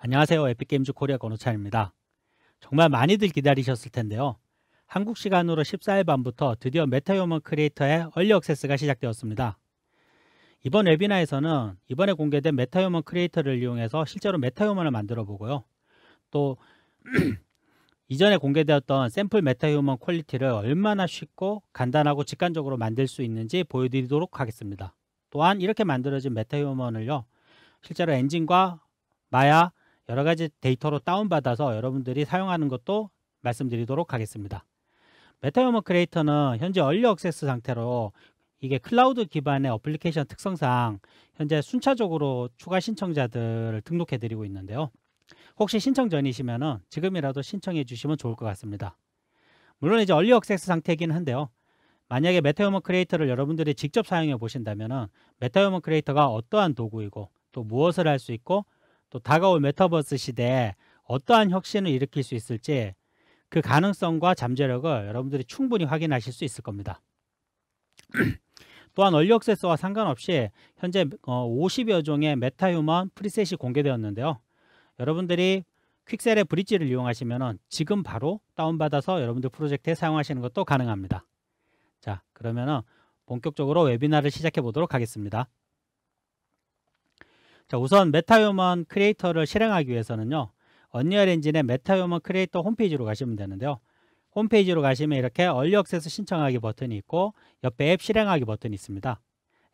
안녕하세요. 에픽게임즈 코리아 권호찬입니다. 정말 많이들 기다리셨을 텐데요. 한국 시간으로 14일 밤부터 드디어 메타휴먼 크리에이터의 얼리 액세스가 시작되었습니다. 이번 웨비나에서는 이번에 공개된 메타휴먼 크리에이터를 이용해서 실제로 메타휴먼을 만들어 보고요. 또 이전에 공개되었던 샘플 메타휴먼 퀄리티를 얼마나 쉽고 간단하고 직관적으로 만들 수 있는지 보여드리도록 하겠습니다. 또한 이렇게 만들어진 메타휴먼을요, 실제로 엔진과 마야 여러 가지 데이터로 다운받아서 여러분들이 사용하는 것도 말씀드리도록 하겠습니다. 메타휴먼 크리에이터는 현재 얼리 액세스 상태로 이게 클라우드 기반의 어플리케이션 특성상 현재 순차적으로 추가 신청자들을 등록해 드리고 있는데요. 혹시 신청 전이시면은 지금이라도 신청해 주시면 좋을 것 같습니다. 물론 이제 얼리 액세스 상태이긴 한데요. 만약에 메타휴먼 크리에이터를 여러분들이 직접 사용해 보신다면은 메타휴먼 크리에이터가 어떠한 도구이고 또 무엇을 할 수 있고 또 다가올 메타버스 시대에 어떠한 혁신을 일으킬 수 있을지 그 가능성과 잠재력을 여러분들이 충분히 확인하실 수 있을 겁니다. 또한 얼리 액세스와 상관없이 현재 50여 종의 메타휴먼 프리셋이 공개되었는데요. 여러분들이 퀵셀의 브릿지를 이용하시면 지금 바로 다운받아서 여러분들 프로젝트에 사용하시는 것도 가능합니다. 자, 그러면은 본격적으로 웨비나를 시작해 보도록 하겠습니다. 자, 우선 메타휴먼 크리에이터를 실행하기 위해서는요, 언리얼 엔진의 메타휴먼 크리에이터 홈페이지로 가시면 되는데요. 홈페이지로 가시면 이렇게 얼리 액세스 신청하기 버튼이 있고 옆에 앱 실행하기 버튼이 있습니다.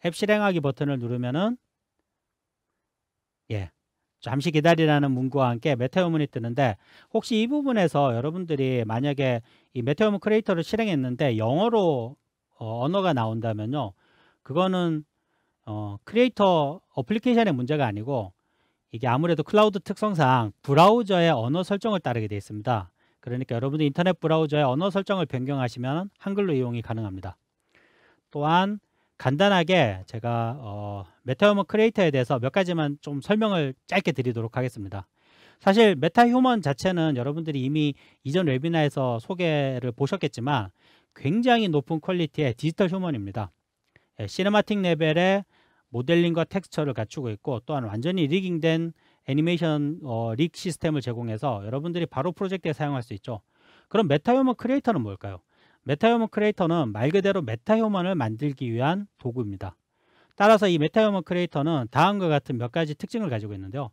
앱 실행하기 버튼을 누르면은 잠시 기다리라는 문구와 함께 메타휴먼이 뜨는데, 혹시 이 부분에서 여러분들이 만약에 이 메타휴먼 크리에이터를 실행했는데 영어로 언어가 나온다면요, 그거는 크리에이터 어플리케이션의 문제가 아니고 이게 아무래도 클라우드 특성상 브라우저의 언어 설정을 따르게 되어 있습니다. 그러니까 여러분들 인터넷 브라우저의 언어 설정을 변경하시면 한글로 이용이 가능합니다. 또한 간단하게 제가 메타휴먼 크리에이터에 대해서 몇 가지만 좀 설명을 짧게 드리도록 하겠습니다. 사실 메타휴먼 자체는 여러분들이 이미 이전 웨비나에서 소개를 보셨겠지만 굉장히 높은 퀄리티의 디지털 휴먼입니다. 시네마틱 레벨의 모델링과 텍스처를 갖추고 있고, 또한 완전히 리깅된 애니메이션 릭 시스템을 제공해서 여러분들이 바로 프로젝트에 사용할 수 있죠. 그럼 메타휴먼 크리에이터는 뭘까요? 메타휴먼 크리에이터는 말 그대로 메타휴먼을 만들기 위한 도구입니다. 따라서 이 메타휴먼 크리에이터는 다음과 같은 몇 가지 특징을 가지고 있는데요.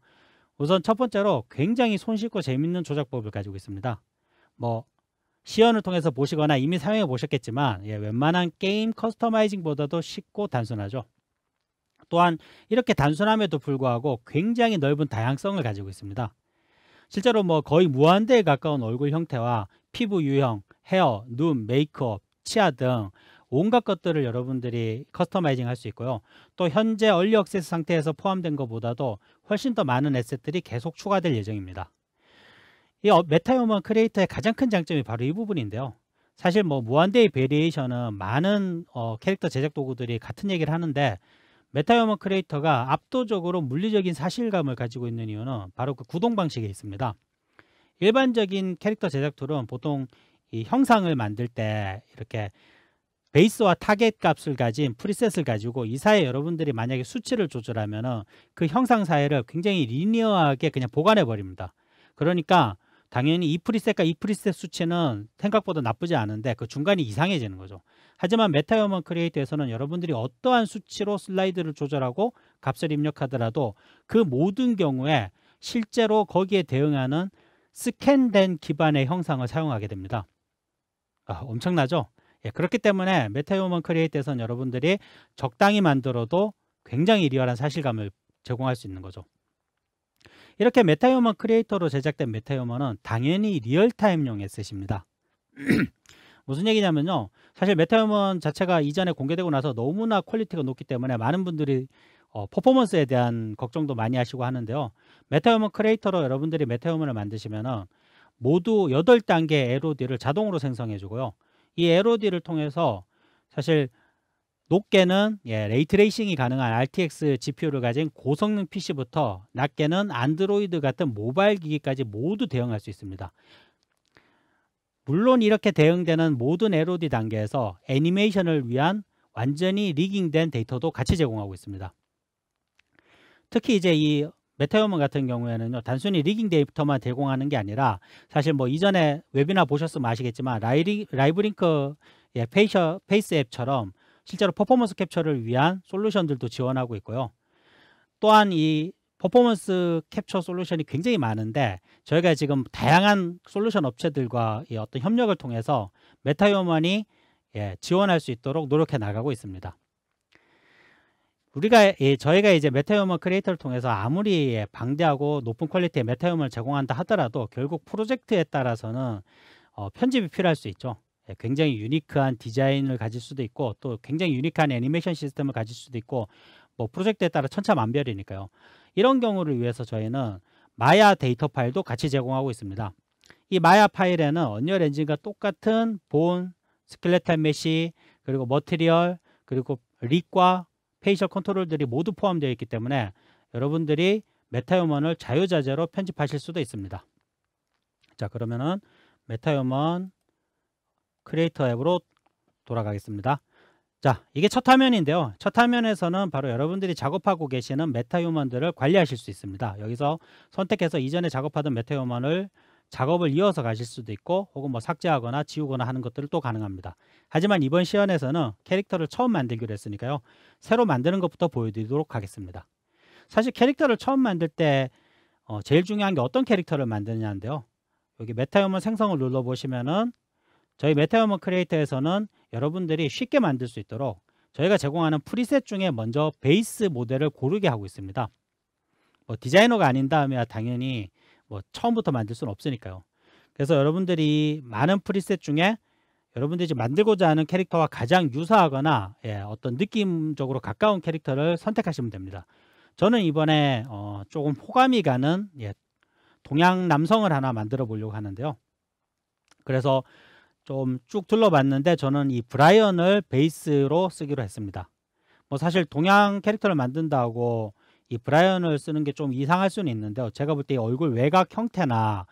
우선 첫 번째로 굉장히 손쉽고 재밌는 조작법을 가지고 있습니다. 시연을 통해서 보시거나 이미 사용해 보셨겠지만 웬만한 게임 커스터마이징보다도 쉽고 단순하죠. 또한 이렇게 단순함에도 불구하고 굉장히 넓은 다양성을 가지고 있습니다. 실제로 거의 무한대에 가까운 얼굴 형태와 피부 유형, 헤어, 눈, 메이크업, 치아 등 온갖 것들을 여러분들이 커스터마이징 할 수 있고요. 또 현재 얼리 액세스 상태에서 포함된 것보다도 훨씬 더 많은 에셋들이 계속 추가될 예정입니다. 이 메타휴먼 크리에이터의 가장 큰 장점이 바로 이 부분인데요. 사실 무한대의 베리에이션은 많은 캐릭터 제작 도구들이 같은 얘기를 하는데, 메타휴먼 크리에이터가 압도적으로 물리적인 사실감을 가지고 있는 이유는 바로 그 구동 방식에 있습니다. 일반적인 캐릭터 제작 툴은 보통 이 형상을 만들 때 이렇게 베이스와 타겟 값을 가진 프리셋을 가지고 이 사이에 여러분들이 만약에 수치를 조절하면은 그 형상 사이를 굉장히 리니어하게 그냥 보관해 버립니다. 그러니까 당연히 이 프리셋과 이 프리셋 수치는 생각보다 나쁘지 않은데 그 중간이 이상해지는 거죠. 하지만 메타휴먼 크리에이터에서는 여러분들이 어떠한 수치로 슬라이드를 조절하고 값을 입력하더라도 그 모든 경우에 실제로 거기에 대응하는 스캔된 기반의 형상을 사용하게 됩니다. 엄청나죠? 그렇기 때문에 메타휴먼 크리에이터에서는 여러분들이 적당히 만들어도 굉장히 리얼한 사실감을 제공할 수 있는 거죠. 이렇게 메타휴먼 크리에이터로 제작된 메타휴먼은 당연히 리얼타임용 에셋입니다. 무슨 얘기냐면요, 사실 메타휴먼 자체가 이전에 공개되고 나서 너무나 퀄리티가 높기 때문에 많은 분들이 퍼포먼스에 대한 걱정도 많이 하시고 하는데요. 메타휴먼 크리에이터로 여러분들이 메타휴먼을 만드시면은 모두 8단계 LOD를 자동으로 생성해 주고요. 이 LOD를 통해서 사실 높게는 레이트레이싱이 가능한 RTX GPU를 가진 고성능 PC부터 낮게는 안드로이드 같은 모바일 기기까지 모두 대응할 수 있습니다. 물론 이렇게 대응되는 모든 LOD 단계에서 애니메이션을 위한 완전히 리깅된 데이터도 같이 제공하고 있습니다. 특히 이제 이 메타휴먼 같은 경우에는요, 단순히 리깅 데이터만 제공하는 게 아니라 사실 뭐 이전에 웨비나 보셨으면 아시겠지만 라이브링크의 페이스 앱처럼 실제로 퍼포먼스 캡처를 위한 솔루션들도 지원하고 있고요. 또한 이 퍼포먼스 캡처 솔루션이 굉장히 많은데 저희가 지금 다양한 솔루션 업체들과 이 어떤 협력을 통해서 메타휴먼이 지원할 수 있도록 노력해 나가고 있습니다. 저희가 이제 메타휴먼 크리에이터를 통해서 아무리 방대하고 높은 퀄리티의 메타휴먼을 제공한다 하더라도 결국 프로젝트에 따라서는 편집이 필요할 수 있죠. 굉장히 유니크한 디자인을 가질 수도 있고 또 굉장히 유니크한 애니메이션 시스템을 가질 수도 있고 뭐 프로젝트에 따라 천차만별이니까요. 이런 경우를 위해서 저희는 마야 데이터 파일도 같이 제공하고 있습니다. 이 마야 파일에는 언리얼 엔진과 똑같은 본, 스켈레탈 메시, 그리고 머티리얼, 그리고 릭과 페이셜 컨트롤들이 모두 포함되어 있기 때문에 여러분들이 메타휴먼을 자유자재로 편집하실 수도 있습니다. 자, 그러면은 메타휴먼 크리에이터 앱으로 돌아가겠습니다. 자, 이게 첫 화면인데요. 첫 화면에서는 바로 여러분들이 작업하고 계시는 메타휴먼들을 관리하실 수 있습니다. 여기서 선택해서 이전에 작업하던 메타휴먼을 작업을 이어서 가실 수도 있고 혹은 뭐 삭제하거나 지우거나 하는 것들을 또 가능합니다. 하지만 이번 시연에서는 캐릭터를 처음 만들기로 했으니까요. 새로 만드는 것부터 보여드리도록 하겠습니다. 사실 캐릭터를 처음 만들 때 제일 중요한 게 어떤 캐릭터를 만드느냐인데요. 여기 메타휴먼 생성을 눌러보시면은 저희 메타휴먼 크리에이터에서는 여러분들이 쉽게 만들 수 있도록 저희가 제공하는 프리셋 중에 먼저 베이스 모델을 고르게 하고 있습니다. 뭐 디자이너가 아닌 다음에 당연히 뭐 처음부터 만들 수는 없으니까요. 그래서 여러분들이 많은 프리셋 중에 여러분들이 지금 만들고자 하는 캐릭터와 가장 유사하거나 어떤 느낌적으로 가까운 캐릭터를 선택하시면 됩니다. 저는 이번에 조금 호감이 가는 동양 남성을 하나 만들어 보려고 하는데요. 그래서 좀 쭉 둘러봤는데 저는 이 브라이언을 베이스로 쓰기로 했습니다. 뭐 사실 동양 캐릭터를 만든다고 이 브라이언을 쓰는 게 좀 이상할 수는 있는데요. 제가 볼 때 얼굴 외곽 형태나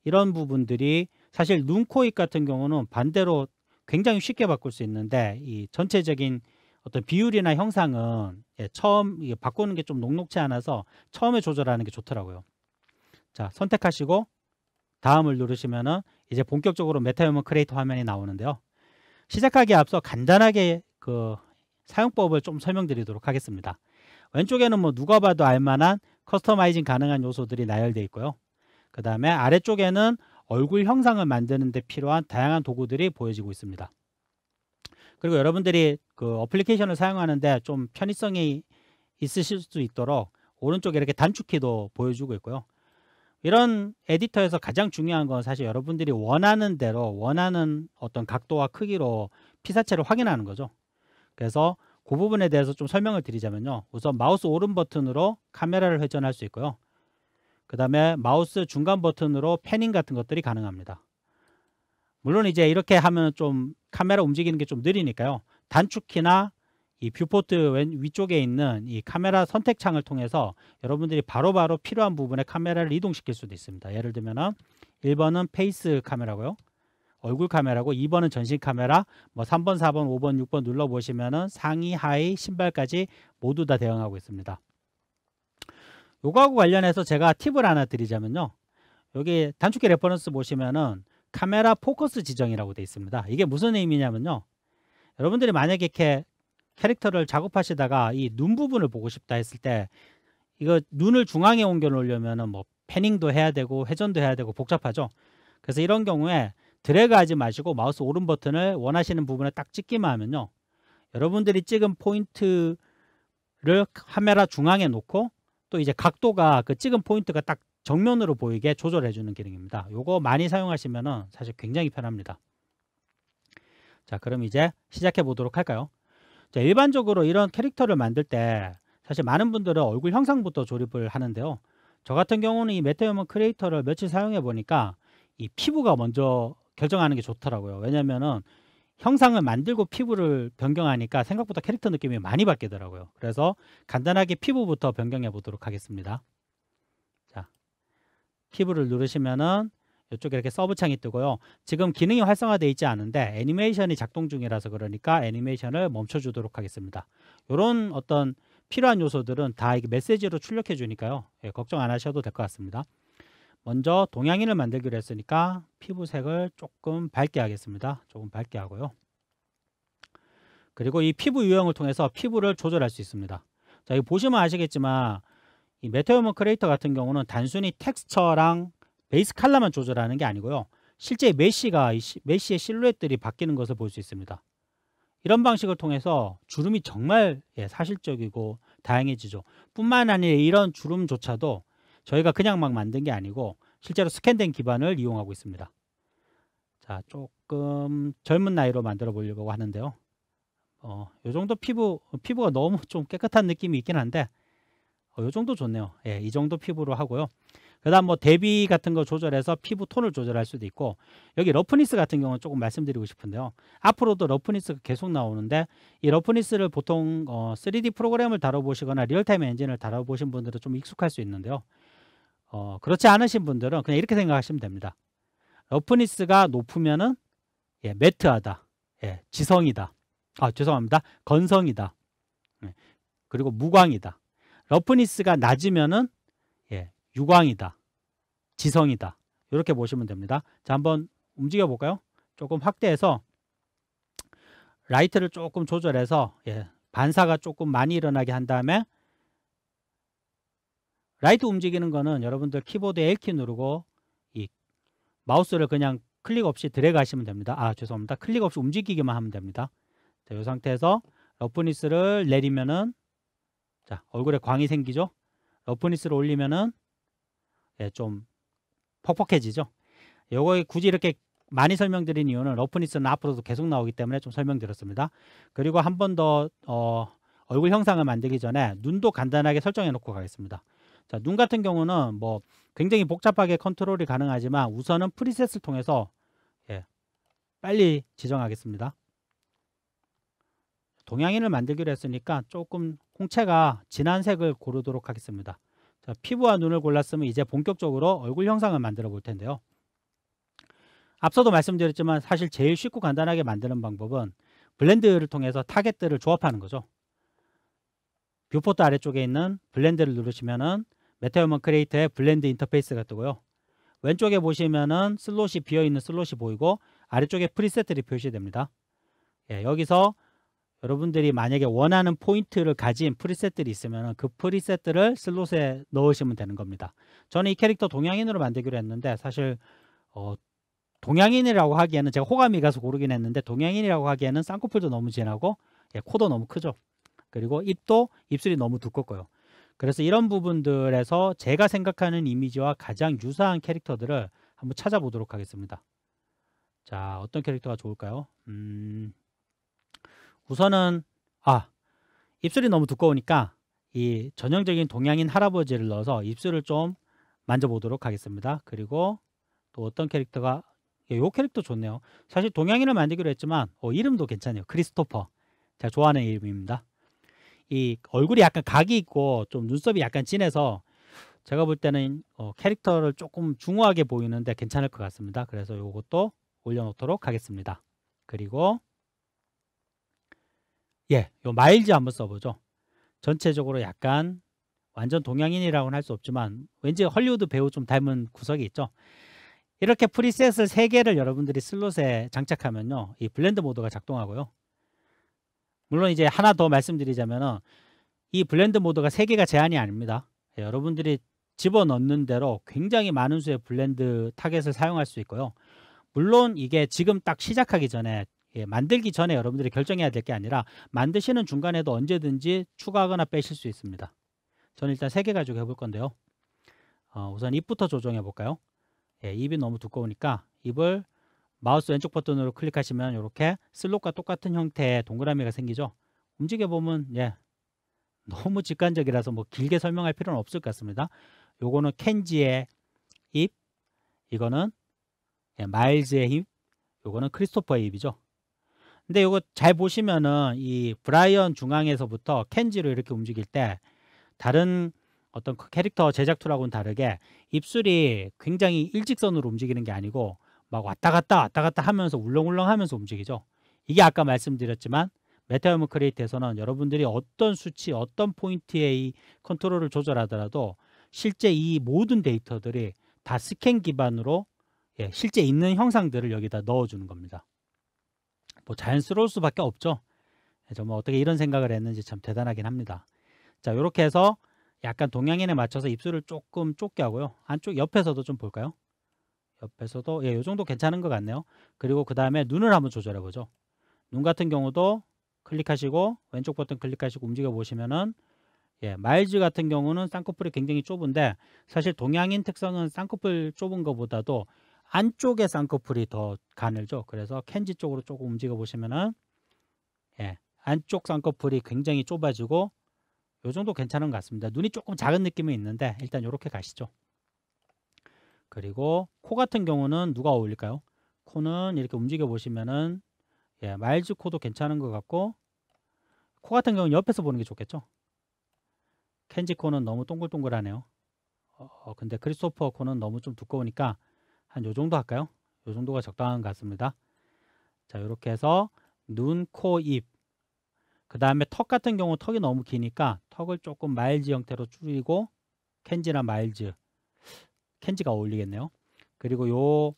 이런 부분들이 사실 눈, 코, 입 같은 경우는 반대로 굉장히 쉽게 바꿀 수 있는데 이 전체적인 어떤 비율이나 형상은 처음 바꾸는 게 좀 녹록지 않아서 처음에 조절하는 게 좋더라고요. 자, 선택하시고 다음을 누르시면은 이제 본격적으로 메타휴먼 크리에이터 화면이 나오는데요. 시작하기에 앞서 간단하게 그 사용법을 좀 설명드리도록 하겠습니다. 왼쪽에는 뭐 누가 봐도 알만한 커스터마이징 가능한 요소들이 나열되어 있고요. 그 다음에 아래쪽에는 얼굴 형상을 만드는 데 필요한 다양한 도구들이 보여지고 있습니다. 그리고 여러분들이 그 어플리케이션을 사용하는데 좀 편의성이 있으실 수 있도록 오른쪽에 이렇게 단축키도 보여주고 있고요. 이런 에디터에서 가장 중요한 건 사실 여러분들이 원하는 대로 원하는 어떤 각도와 크기로 피사체를 확인하는 거죠. 그래서 그 부분에 대해서 좀 설명을 드리자면요. 우선 마우스 오른 버튼으로 카메라를 회전할 수 있고요. 그 다음에 마우스 중간 버튼으로 패닝 같은 것들이 가능합니다. 물론 이제 이렇게 하면 좀 카메라 움직이는 게 좀 느리니까요. 단축키나 이 뷰포트 위쪽에 있는 이 카메라 선택창을 통해서 여러분들이 바로바로 필요한 부분에 카메라를 이동시킬 수도 있습니다. 예를 들면 1번은 페이스 카메라고요. 얼굴 카메라고 2번은 전신 카메라, 뭐 3번, 4번, 5번, 6번 눌러보시면은 상의, 하의, 신발까지 모두 다 대응하고 있습니다. 요거하고 관련해서 제가 팁을 하나 드리자면요. 여기 단축키 레퍼런스 보시면은 카메라 포커스 지정이라고 되어 있습니다. 이게 무슨 의미냐면요. 여러분들이 만약에 이렇게 캐릭터를 작업하시다가 이 눈 부분을 보고 싶다 했을 때 이거 눈을 중앙에 옮겨 놓으려면은 뭐 패닝도 해야 되고 회전도 해야 되고 복잡하죠. 그래서 이런 경우에 드래그 하지 마시고 마우스 오른 버튼을 원하시는 부분에 딱 찍기만 하면요. 여러분들이 찍은 포인트를 카메라 중앙에 놓고 또 이제 각도가 그 찍은 포인트가 딱 정면으로 보이게 조절해 주는 기능입니다. 요거 많이 사용하시면은 사실 굉장히 편합니다. 자, 그럼 이제 시작해 보도록 할까요? 자, 일반적으로 이런 캐릭터를 만들 때 사실 많은 분들은 얼굴 형상부터 조립을 하는데요. 저 같은 경우는 이 메타휴먼 크리에이터를 며칠 사용해 보니까 이 피부가 먼저 결정하는 게 좋더라고요. 왜냐면은 형상을 만들고 피부를 변경하니까 생각보다 캐릭터 느낌이 많이 바뀌더라고요. 그래서 간단하게 피부부터 변경해 보도록 하겠습니다. 자, 피부를 누르시면은 이쪽에 이렇게 서브 창이 뜨고요. 지금 기능이 활성화되어 있지 않은데 애니메이션이 작동 중이라서 그러니까 애니메이션을 멈춰주도록 하겠습니다. 이런 어떤 필요한 요소들은 다 이게 메시지로 출력해 주니까요. 예, 걱정 안 하셔도 될 것 같습니다. 먼저 동양인을 만들기로 했으니까 피부색을 조금 밝게 하겠습니다. 조금 밝게 하고요. 그리고 이 피부 유형을 통해서 피부를 조절할 수 있습니다. 자, 이거 보시면 아시겠지만 이 메테오먼 크리에이터 같은 경우는 단순히 텍스처랑 베이스 컬러만 조절하는 게 아니고요. 실제 메쉬의 실루엣들이 바뀌는 것을 볼 수 있습니다. 이런 방식을 통해서 주름이 정말 사실적이고 다양해지죠. 뿐만 아니라 이런 주름조차도 저희가 그냥 막 만든 게 아니고 실제로 스캔된 기반을 이용하고 있습니다. 자, 조금 젊은 나이로 만들어 보려고 하는데요. 요 정도 피부가 너무 좀 깨끗한 느낌이 있긴 한데 요 정도 좋네요. 예, 이 정도 피부로 하고요. 그다음 뭐 대비 같은 거 조절해서 피부 톤을 조절할 수도 있고, 여기 러프니스 같은 경우는 조금 말씀드리고 싶은데요. 앞으로도 러프니스가 계속 나오는데 이 러프니스를 보통 3D 프로그램을 다뤄보시거나 리얼타임 엔진을 다뤄보신 분들은 좀 익숙할 수 있는데요. 그렇지 않으신 분들은 그냥 이렇게 생각하시면 됩니다. 러프니스가 높으면은 매트하다, 지성이다. 죄송합니다. 건성이다. 그리고 무광이다. 러프니스가 낮으면은 유광이다, 지성이다. 이렇게 보시면 됩니다. 자, 한번 움직여 볼까요? 조금 확대해서 라이트를 조금 조절해서 반사가 조금 많이 일어나게 한 다음에, 라이트 움직이는 거는 여러분들 키보드 L키 누르고 이 마우스를 그냥 클릭 없이 드래그 하시면 됩니다. 죄송합니다. 클릭 없이 움직이기만 하면 됩니다. 자, 이 상태에서 러프니스를 내리면은 자, 얼굴에 광이 생기죠. 러프니스를 올리면은 좀 퍽퍽해지죠. 요거 굳이 이렇게 많이 설명드린 이유는 러프니스는 앞으로도 계속 나오기 때문에 좀 설명드렸습니다. 그리고 한 번 더 얼굴 형상을 만들기 전에 눈도 간단하게 설정해 놓고 가겠습니다. 자, 눈 같은 경우는 뭐 굉장히 복잡하게 컨트롤이 가능하지만 우선은 프리셋을 통해서 빨리 지정하겠습니다. 동양인을 만들기로 했으니까 조금 홍채가 진한 색을 고르도록 하겠습니다. 자, 피부와 눈을 골랐으면 이제 본격적으로 얼굴 형상을 만들어 볼 텐데요. 앞서도 말씀드렸지만 사실 제일 쉽고 간단하게 만드는 방법은 블렌드를 통해서 타겟들을 조합하는 거죠. 뷰포트 아래쪽에 있는 블렌드를 누르시면은 메테오먼 크리에이터의 블렌드 인터페이스가 뜨고요. 왼쪽에 보시면은 슬롯이 비어있는 슬롯이 보이고 아래쪽에 프리셋들이 표시됩니다. 여기서 여러분들이 만약에 원하는 포인트를 가진 프리셋들이 있으면 그 프리셋들을 슬롯에 넣으시면 되는 겁니다. 저는 이 캐릭터 동양인으로 만들기로 했는데 사실 동양인이라고 하기에는 제가 호감이 가서 고르긴 했는데 동양인이라고 하기에는 쌍꺼풀도 너무 진하고 코도 너무 크죠. 그리고 입술이 너무 두껍고요. 그래서 이런 부분들에서 제가 생각하는 이미지와 가장 유사한 캐릭터들을 한번 찾아보도록 하겠습니다. 자, 어떤 캐릭터가 좋을까요? 우선은 입술이 너무 두꺼우니까 이 전형적인 동양인 할아버지를 넣어서 입술을 좀 만져보도록 하겠습니다. 그리고 또 어떤 캐릭터가 이 캐릭터 좋네요. 사실 동양인을 만들기로 했지만 이름도 괜찮아요. 크리스토퍼. 제가 좋아하는 이름입니다. 이 얼굴이 약간 각이 있고 좀 눈썹이 약간 진해서 제가 볼 때는 캐릭터를 조금 중후하게 보이는데 괜찮을 것 같습니다. 그래서 이것도 올려놓도록 하겠습니다. 그리고 요 마일즈 한번 써보죠. 전체적으로 약간 완전 동양인이라고는 할 수 없지만 왠지 헐리우드 배우 좀 닮은 구석이 있죠. 이렇게 프리셋을 3개를 여러분들이 슬롯에 장착하면요, 이 블렌드 모드가 작동하고요. 물론 이제 하나 더 말씀드리자면은 이 블렌드 모드가 3개가 제한이 아닙니다. 여러분들이 집어넣는 대로 굉장히 많은 수의 블렌드 타겟을 사용할 수 있고요. 물론 이게 지금 딱 시작하기 전에 만들기 전에 여러분들이 결정해야 될 게 아니라 만드시는 중간에도 언제든지 추가하거나 빼실 수 있습니다. 저는 일단 3개 가지고 해볼 건데요. 우선 입부터 조정해 볼까요? 입이 너무 두꺼우니까 입을 마우스 왼쪽 버튼으로 클릭하시면 이렇게 슬롯과 똑같은 형태의 동그라미가 생기죠. 움직여보면 너무 직관적이라서 뭐 길게 설명할 필요는 없을 것 같습니다. 요거는 켄지의 입, 이거는 마일즈의 입, 요거는 크리스토퍼의 입이죠. 근데 이거 잘 보시면은 이 브라이언 중앙에서부터 켄지로 이렇게 움직일 때 다른 어떤 캐릭터 제작 툴하고는 다르게 입술이 굉장히 일직선으로 움직이는 게 아니고 막 왔다 갔다 하면서 울렁울렁 하면서 움직이죠. 이게 아까 말씀드렸지만 메타휴먼 크리에이트에서는 여러분들이 어떤 수치, 어떤 포인트의 이 컨트롤을 조절하더라도 실제 이 모든 데이터들이 다 스캔 기반으로 실제 있는 형상들을 여기다 넣어주는 겁니다. 뭐 자연스러울 수밖에 없죠. 정말 어떻게 이런 생각을 했는지 참 대단하긴 합니다. 자, 이렇게 해서 약간 동양인에 맞춰서 입술을 조금 좁게 하고요. 안쪽 옆에서도 좀 볼까요? 옆에서도 이 정도 괜찮은 것 같네요. 그리고 그 다음에 눈을 한번 조절해 보죠. 눈 같은 경우도 클릭하시고 왼쪽 버튼 클릭하시고 움직여 보시면은 마일즈 같은 경우는 쌍꺼풀이 굉장히 좁은데 사실 동양인 특성은 쌍꺼풀 좁은 것보다도 안쪽에 쌍꺼풀이 더 가늘죠. 그래서 켄지 쪽으로 조금 움직여 보시면은 안쪽 쌍꺼풀이 굉장히 좁아지고 요 정도 괜찮은 것 같습니다. 눈이 조금 작은 느낌은 있는데 일단 이렇게 가시죠. 그리고 코 같은 경우는 누가 어울릴까요? 코는 이렇게 움직여 보시면은 마일즈 코도 괜찮은 것 같고 코 같은 경우는 옆에서 보는 게 좋겠죠. 켄지 코는 너무 동글동글하네요. 근데 크리스토퍼 코는 너무 좀 두꺼우니까 한 요 정도 할까요? 요 정도가 적당한 것 같습니다. 자, 이렇게 해서 눈, 코, 입. 그 다음에 턱 같은 경우 턱이 너무 기니까 턱을 조금 마일즈 형태로 줄이고 켄지나 마일즈, 켄지가 어울리겠네요. 그리고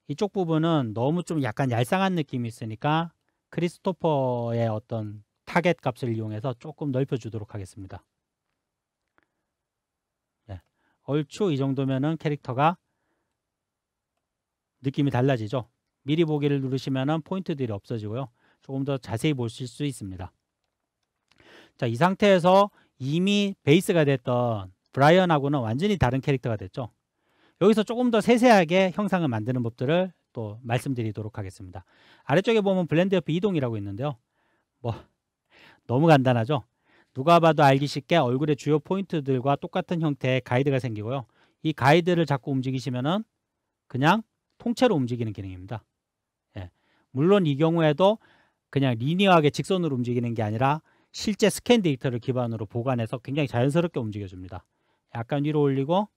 이쪽 부분은 너무 좀 약간 얄쌍한 느낌이 있으니까 크리스토퍼의 어떤 타겟 값을 이용해서 조금 넓혀주도록 하겠습니다. 얼추 이 정도면은 캐릭터가 느낌이 달라지죠. 미리 보기를 누르시면은 포인트들이 없어지고요. 조금 더 자세히 보실 수 있습니다. 자, 이 상태에서 이미 베이스가 됐던 브라이언하고는 완전히 다른 캐릭터가 됐죠. 여기서 조금 더 세세하게 형상을 만드는 법들을 또 말씀드리도록 하겠습니다. 아래쪽에 보면 블렌드 옆에 이동이라고 있는데요. 뭐 너무 간단하죠. 누가 봐도 알기 쉽게 얼굴의 주요 포인트들과 똑같은 형태의 가이드가 생기고요. 이 가이드를 자꾸 움직이시면은 그냥 통째로 움직이는 기능입니다. 물론 이 경우에도 그냥 리니어하게 직선으로 움직이는 게 아니라 실제 스캔 데이터를 기반으로 보관해서 굉장히 자연스럽게 움직여줍니다. 약간 위로 올리고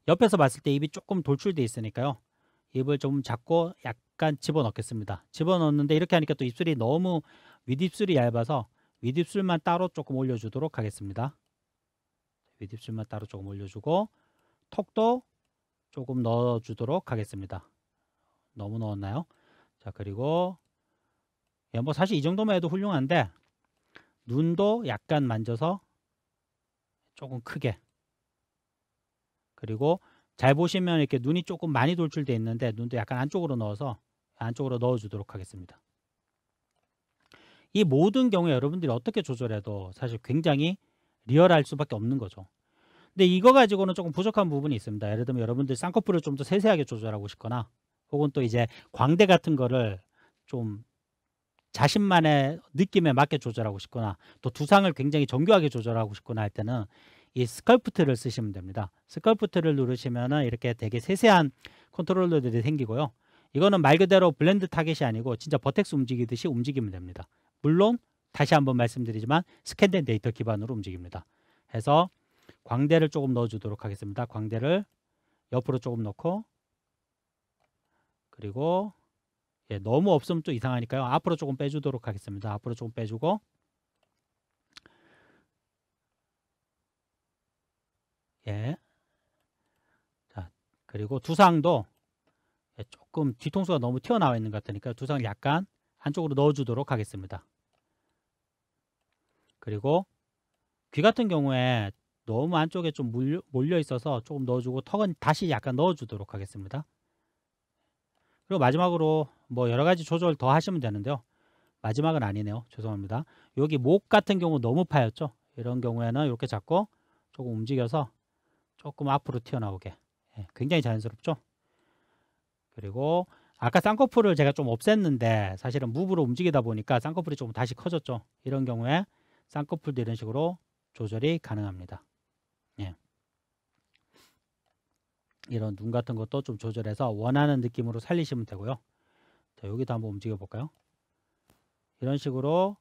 옆에서 봤을 때 입이 조금 돌출돼 있으니까요. 입을 좀 잡고 약간 집어넣겠습니다. 집어넣는데 이렇게 하니까 또 입술이 너무 윗입술이 얇아서 윗입술만 따로 조금 올려주도록 하겠습니다. 윗입술만 따로 조금 올려주고 턱도 조금 넣어주도록 하겠습니다. 너무 넣었나요? 자, 그리고 뭐 사실 이 정도만 해도 훌륭한데 눈도 약간 만져서 조금 크게, 그리고 잘 보시면 이렇게 눈이 조금 많이 돌출되어 있는데 눈도 약간 안쪽으로 넣어서 안쪽으로 넣어주도록 하겠습니다. 이 모든 경우에 여러분들이 어떻게 조절해도 사실 굉장히 리얼할 수밖에 없는 거죠. 근데 이거 가지고는 조금 부족한 부분이 있습니다. 예를 들면 여러분들 쌍꺼풀을 좀 더 세세하게 조절하고 싶거나 혹은 또 이제 광대 같은 거를 좀 자신만의 느낌에 맞게 조절하고 싶거나 또 두상을 굉장히 정교하게 조절하고 싶거나 할 때는 이 스컬프트를 쓰시면 됩니다. 스컬프트를 누르시면은 이렇게 되게 세세한 컨트롤러들이 생기고요. 이거는 말 그대로 블렌드 타겟이 아니고 진짜 버텍스 움직이듯이 움직이면 됩니다. 물론 다시 한번 말씀드리지만 스캔된 데이터 기반으로 움직입니다. 해서 광대를 조금 넣어주도록 하겠습니다. 광대를 옆으로 조금 넣고, 그리고 너무 없으면 또 이상하니까요. 앞으로 조금 빼주도록 하겠습니다. 앞으로 조금 빼주고, 자, 그리고 두상도 조금 뒤통수가 너무 튀어나와 있는 것 같으니까 두상을 약간 안쪽으로 넣어주도록 하겠습니다. 그리고 귀 같은 경우에 너무 안쪽에 좀 몰려 있어서 조금 넣어주고 턱은 다시 약간 넣어주도록 하겠습니다. 그리고 마지막으로 뭐 여러 가지 조절 더 하시면 되는데요. 마지막은 아니네요. 죄송합니다. 여기 목 같은 경우 너무 파였죠. 이런 경우에는 이렇게 잡고 조금 움직여서 조금 앞으로 튀어나오게. 굉장히 자연스럽죠. 그리고 아까 쌍꺼풀을 제가 좀 없앴는데 사실은 무브로 움직이다 보니까 쌍꺼풀이 조금 다시 커졌죠. 이런 경우에 쌍꺼풀도 이런 식으로 조절이 가능합니다. 이런 눈 같은 것도 좀 조절해서 원하는 느낌으로 살리시면 되고요. 자, 여기도 한번 움직여 볼까요? 이런 식으로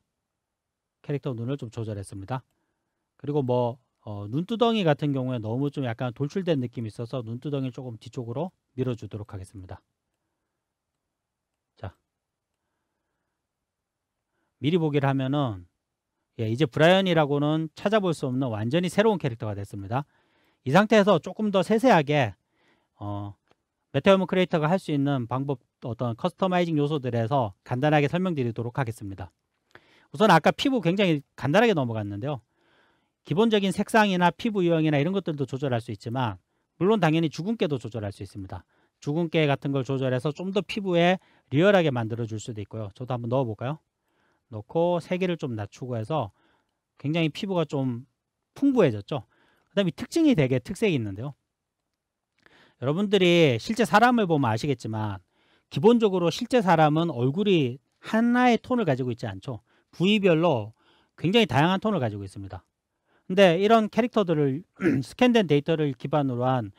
캐릭터 눈을 좀 조절했습니다. 그리고 뭐 눈두덩이 같은 경우에 너무 좀 약간 돌출된 느낌이 있어서 눈두덩이를 조금 뒤쪽으로 밀어주도록 하겠습니다. 자, 미리 보기를 하면은 이제 브라이언이라고는 찾아볼 수 없는 완전히 새로운 캐릭터가 됐습니다. 이 상태에서 조금 더 세세하게 메테오문 크리에이터가 할 수 있는 방법, 어떤 커스터마이징 요소들에서 간단하게 설명드리도록 하겠습니다. 우선 아까 피부 굉장히 간단하게 넘어갔는데요. 기본적인 색상이나 피부 유형이나 이런 것들도 조절할 수 있지만, 물론 당연히 주근깨도 조절할 수 있습니다. 주근깨 같은 걸 조절해서 좀 더 피부에 리얼하게 만들어 줄 수도 있고요. 저도 한번 넣어 볼까요? 넣고 세기를 좀 낮추고 해서 굉장히 피부가 좀 풍부해졌죠. 그 다음에 특징이 되게 특색이 있는데요. 여러분들이 실제 사람을 보면 아시겠지만 기본적으로 실제 사람은 얼굴이 하나의 톤을 가지고 있지 않죠. 부위별로 굉장히 다양한 톤을 가지고 있습니다. 근데 이런 캐릭터들을 스캔된 데이터를 기반으로 한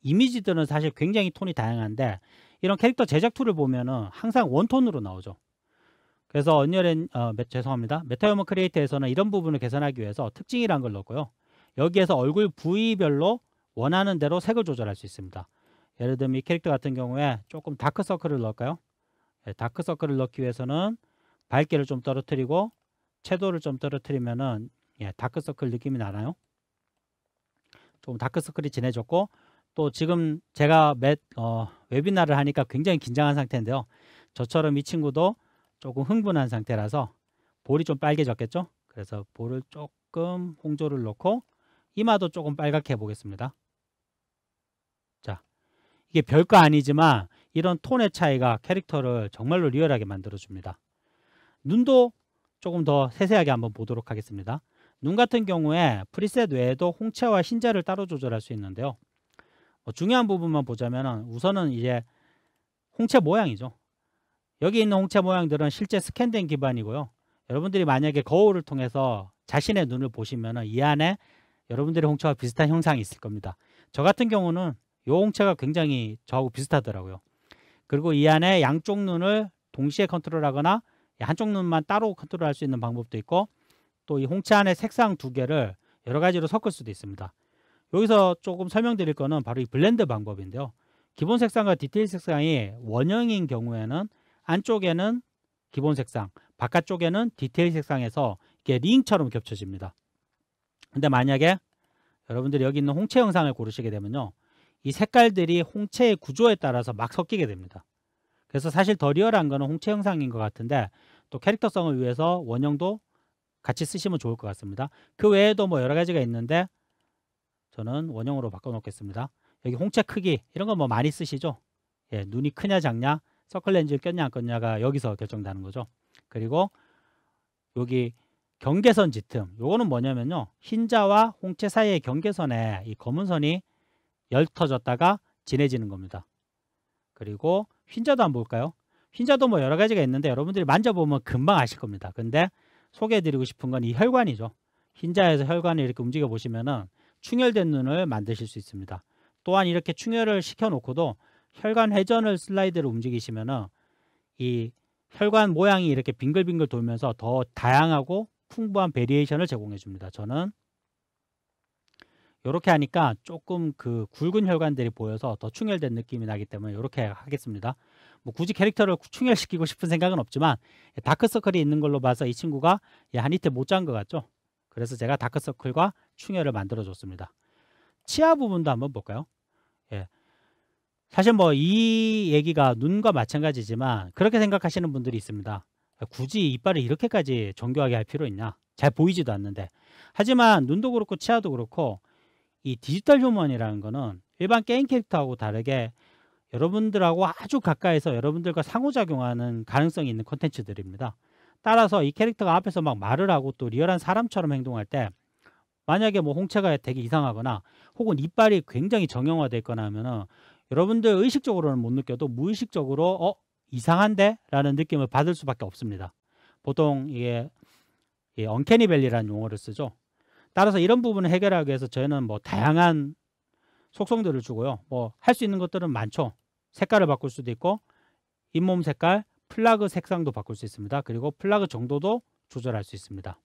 이미지들은 사실 굉장히 톤이 다양한데, 이런 캐릭터 제작 툴을 보면은 항상 원톤으로 나오죠. 그래서 죄송합니다. 메타휴먼 크리에이터에서는 이런 부분을 개선하기 위해서 특징이라는 걸 넣었고요. 여기에서 얼굴 부위별로 원하는 대로 색을 조절할 수 있습니다. 예를 들면 이 캐릭터 같은 경우에 조금 다크서클을 넣을까요? 다크서클을 넣기 위해서는 밝기를 좀 떨어뜨리고 채도를 좀 떨어뜨리면은 다크서클 느낌이 나나요? 좀 다크서클이 진해졌고, 또 지금 제가 웨비나를 하니까 굉장히 긴장한 상태인데요. 저처럼 이 친구도 조금 흥분한 상태라서 볼이 좀 빨개졌겠죠? 그래서 볼을 조금 홍조를 넣고 이마도 조금 빨갛게 해보겠습니다. 자, 이게 별거 아니지만 이런 톤의 차이가 캐릭터를 정말로 리얼하게 만들어줍니다. 눈도 조금 더 세세하게 한번 보도록 하겠습니다. 눈 같은 경우에 프리셋 외에도 홍채와 흰자를 따로 조절할 수 있는데요. 중요한 부분만 보자면 우선은 이제 홍채 모양이죠. 여기 있는 홍채 모양들은 실제 스캔된 기반이고요. 여러분들이 만약에 거울을 통해서 자신의 눈을 보시면 이 안에 여러분들의 홍채와 비슷한 형상이 있을 겁니다. 저 같은 경우는 이 홍채가 굉장히 저하고 비슷하더라고요. 그리고 이 안에 양쪽 눈을 동시에 컨트롤하거나 한쪽 눈만 따로 컨트롤할 수 있는 방법도 있고, 또 이 홍채 안에 색상 두 개를 여러 가지로 섞을 수도 있습니다. 여기서 조금 설명드릴 거는 바로 이 블렌드 방법인데요. 기본 색상과 디테일 색상이 원형인 경우에는 안쪽에는 기본 색상, 바깥쪽에는 디테일 색상에서 이게 링처럼 겹쳐집니다. 근데 만약에 여러분들이 여기 있는 홍채 영상을 고르시게 되면요, 이 색깔들이 홍채의 구조에 따라서 막 섞이게 됩니다. 그래서 사실 더 리얼한 거는 홍채 영상인 것 같은데, 또 캐릭터성을 위해서 원형도 같이 쓰시면 좋을 것 같습니다. 그 외에도 뭐 여러 가지가 있는데 저는 원형으로 바꿔 놓겠습니다. 여기 홍채 크기 이런 거 뭐 많이 쓰시죠? 눈이 크냐 작냐, 서클 렌즈를 꼈냐 안 꼈냐가 여기서 결정되는 거죠. 그리고 여기 경계선 짙음, 요거는 뭐냐면요, 흰자와 홍채 사이의 경계선에 이 검은 선이 엷어졌다가 진해지는 겁니다. 그리고 흰자도 한번 볼까요? 흰자도 뭐 여러 가지가 있는데 여러분들이 만져보면 금방 아실 겁니다. 근데 소개해드리고 싶은 건 이 혈관이죠. 흰자에서 혈관을 이렇게 움직여 보시면은 충혈된 눈을 만드실 수 있습니다. 또한 이렇게 충혈을 시켜 놓고도 혈관 회전을 슬라이드를 움직이시면은 이 혈관 모양이 이렇게 빙글빙글 돌면서 더 다양하고 풍부한 베리에이션을 제공해 줍니다. 저는 이렇게 하니까 조금 그 굵은 혈관들이 보여서 더 충혈된 느낌이 나기 때문에 이렇게 하겠습니다. 뭐 굳이 캐릭터를 충혈시키고 싶은 생각은 없지만 다크서클이 있는 걸로 봐서 이 친구가 한 이틀 못 잔 것 같죠. 그래서 제가 다크서클과 충혈을 만들어 줬습니다. 치아 부분도 한번 볼까요? 사실 뭐 이 얘기가 눈과 마찬가지지만 그렇게 생각하시는 분들이 있습니다. 굳이 이빨을 이렇게까지 정교하게 할 필요 있냐, 잘 보이지도 않는데. 하지만 눈도 그렇고 치아도 그렇고 이 디지털 휴먼이라는 거는 일반 게임 캐릭터하고 다르게 여러분들하고 아주 가까이서 여러분들과 상호작용하는 가능성이 있는 콘텐츠들입니다. 따라서 이 캐릭터가 앞에서 막 말을 하고 또 리얼한 사람처럼 행동할 때 만약에 뭐 홍채가 되게 이상하거나 혹은 이빨이 굉장히 정형화되어 있거나 하면은 여러분들 의식적으로는 못 느껴도 무의식적으로 이상한데? 라는 느낌을 받을 수밖에 없습니다. 보통 이게 언캐니 밸리라는 용어를 쓰죠. 따라서 이런 부분을 해결하기 위해서 저희는 뭐 다양한 속성들을 주고요. 뭐 할 수 있는 것들은 많죠. 색깔을 바꿀 수도 있고 잇몸 색깔, 플라그 색상도 바꿀 수 있습니다. 그리고 플라그 정도도 조절할 수 있습니다.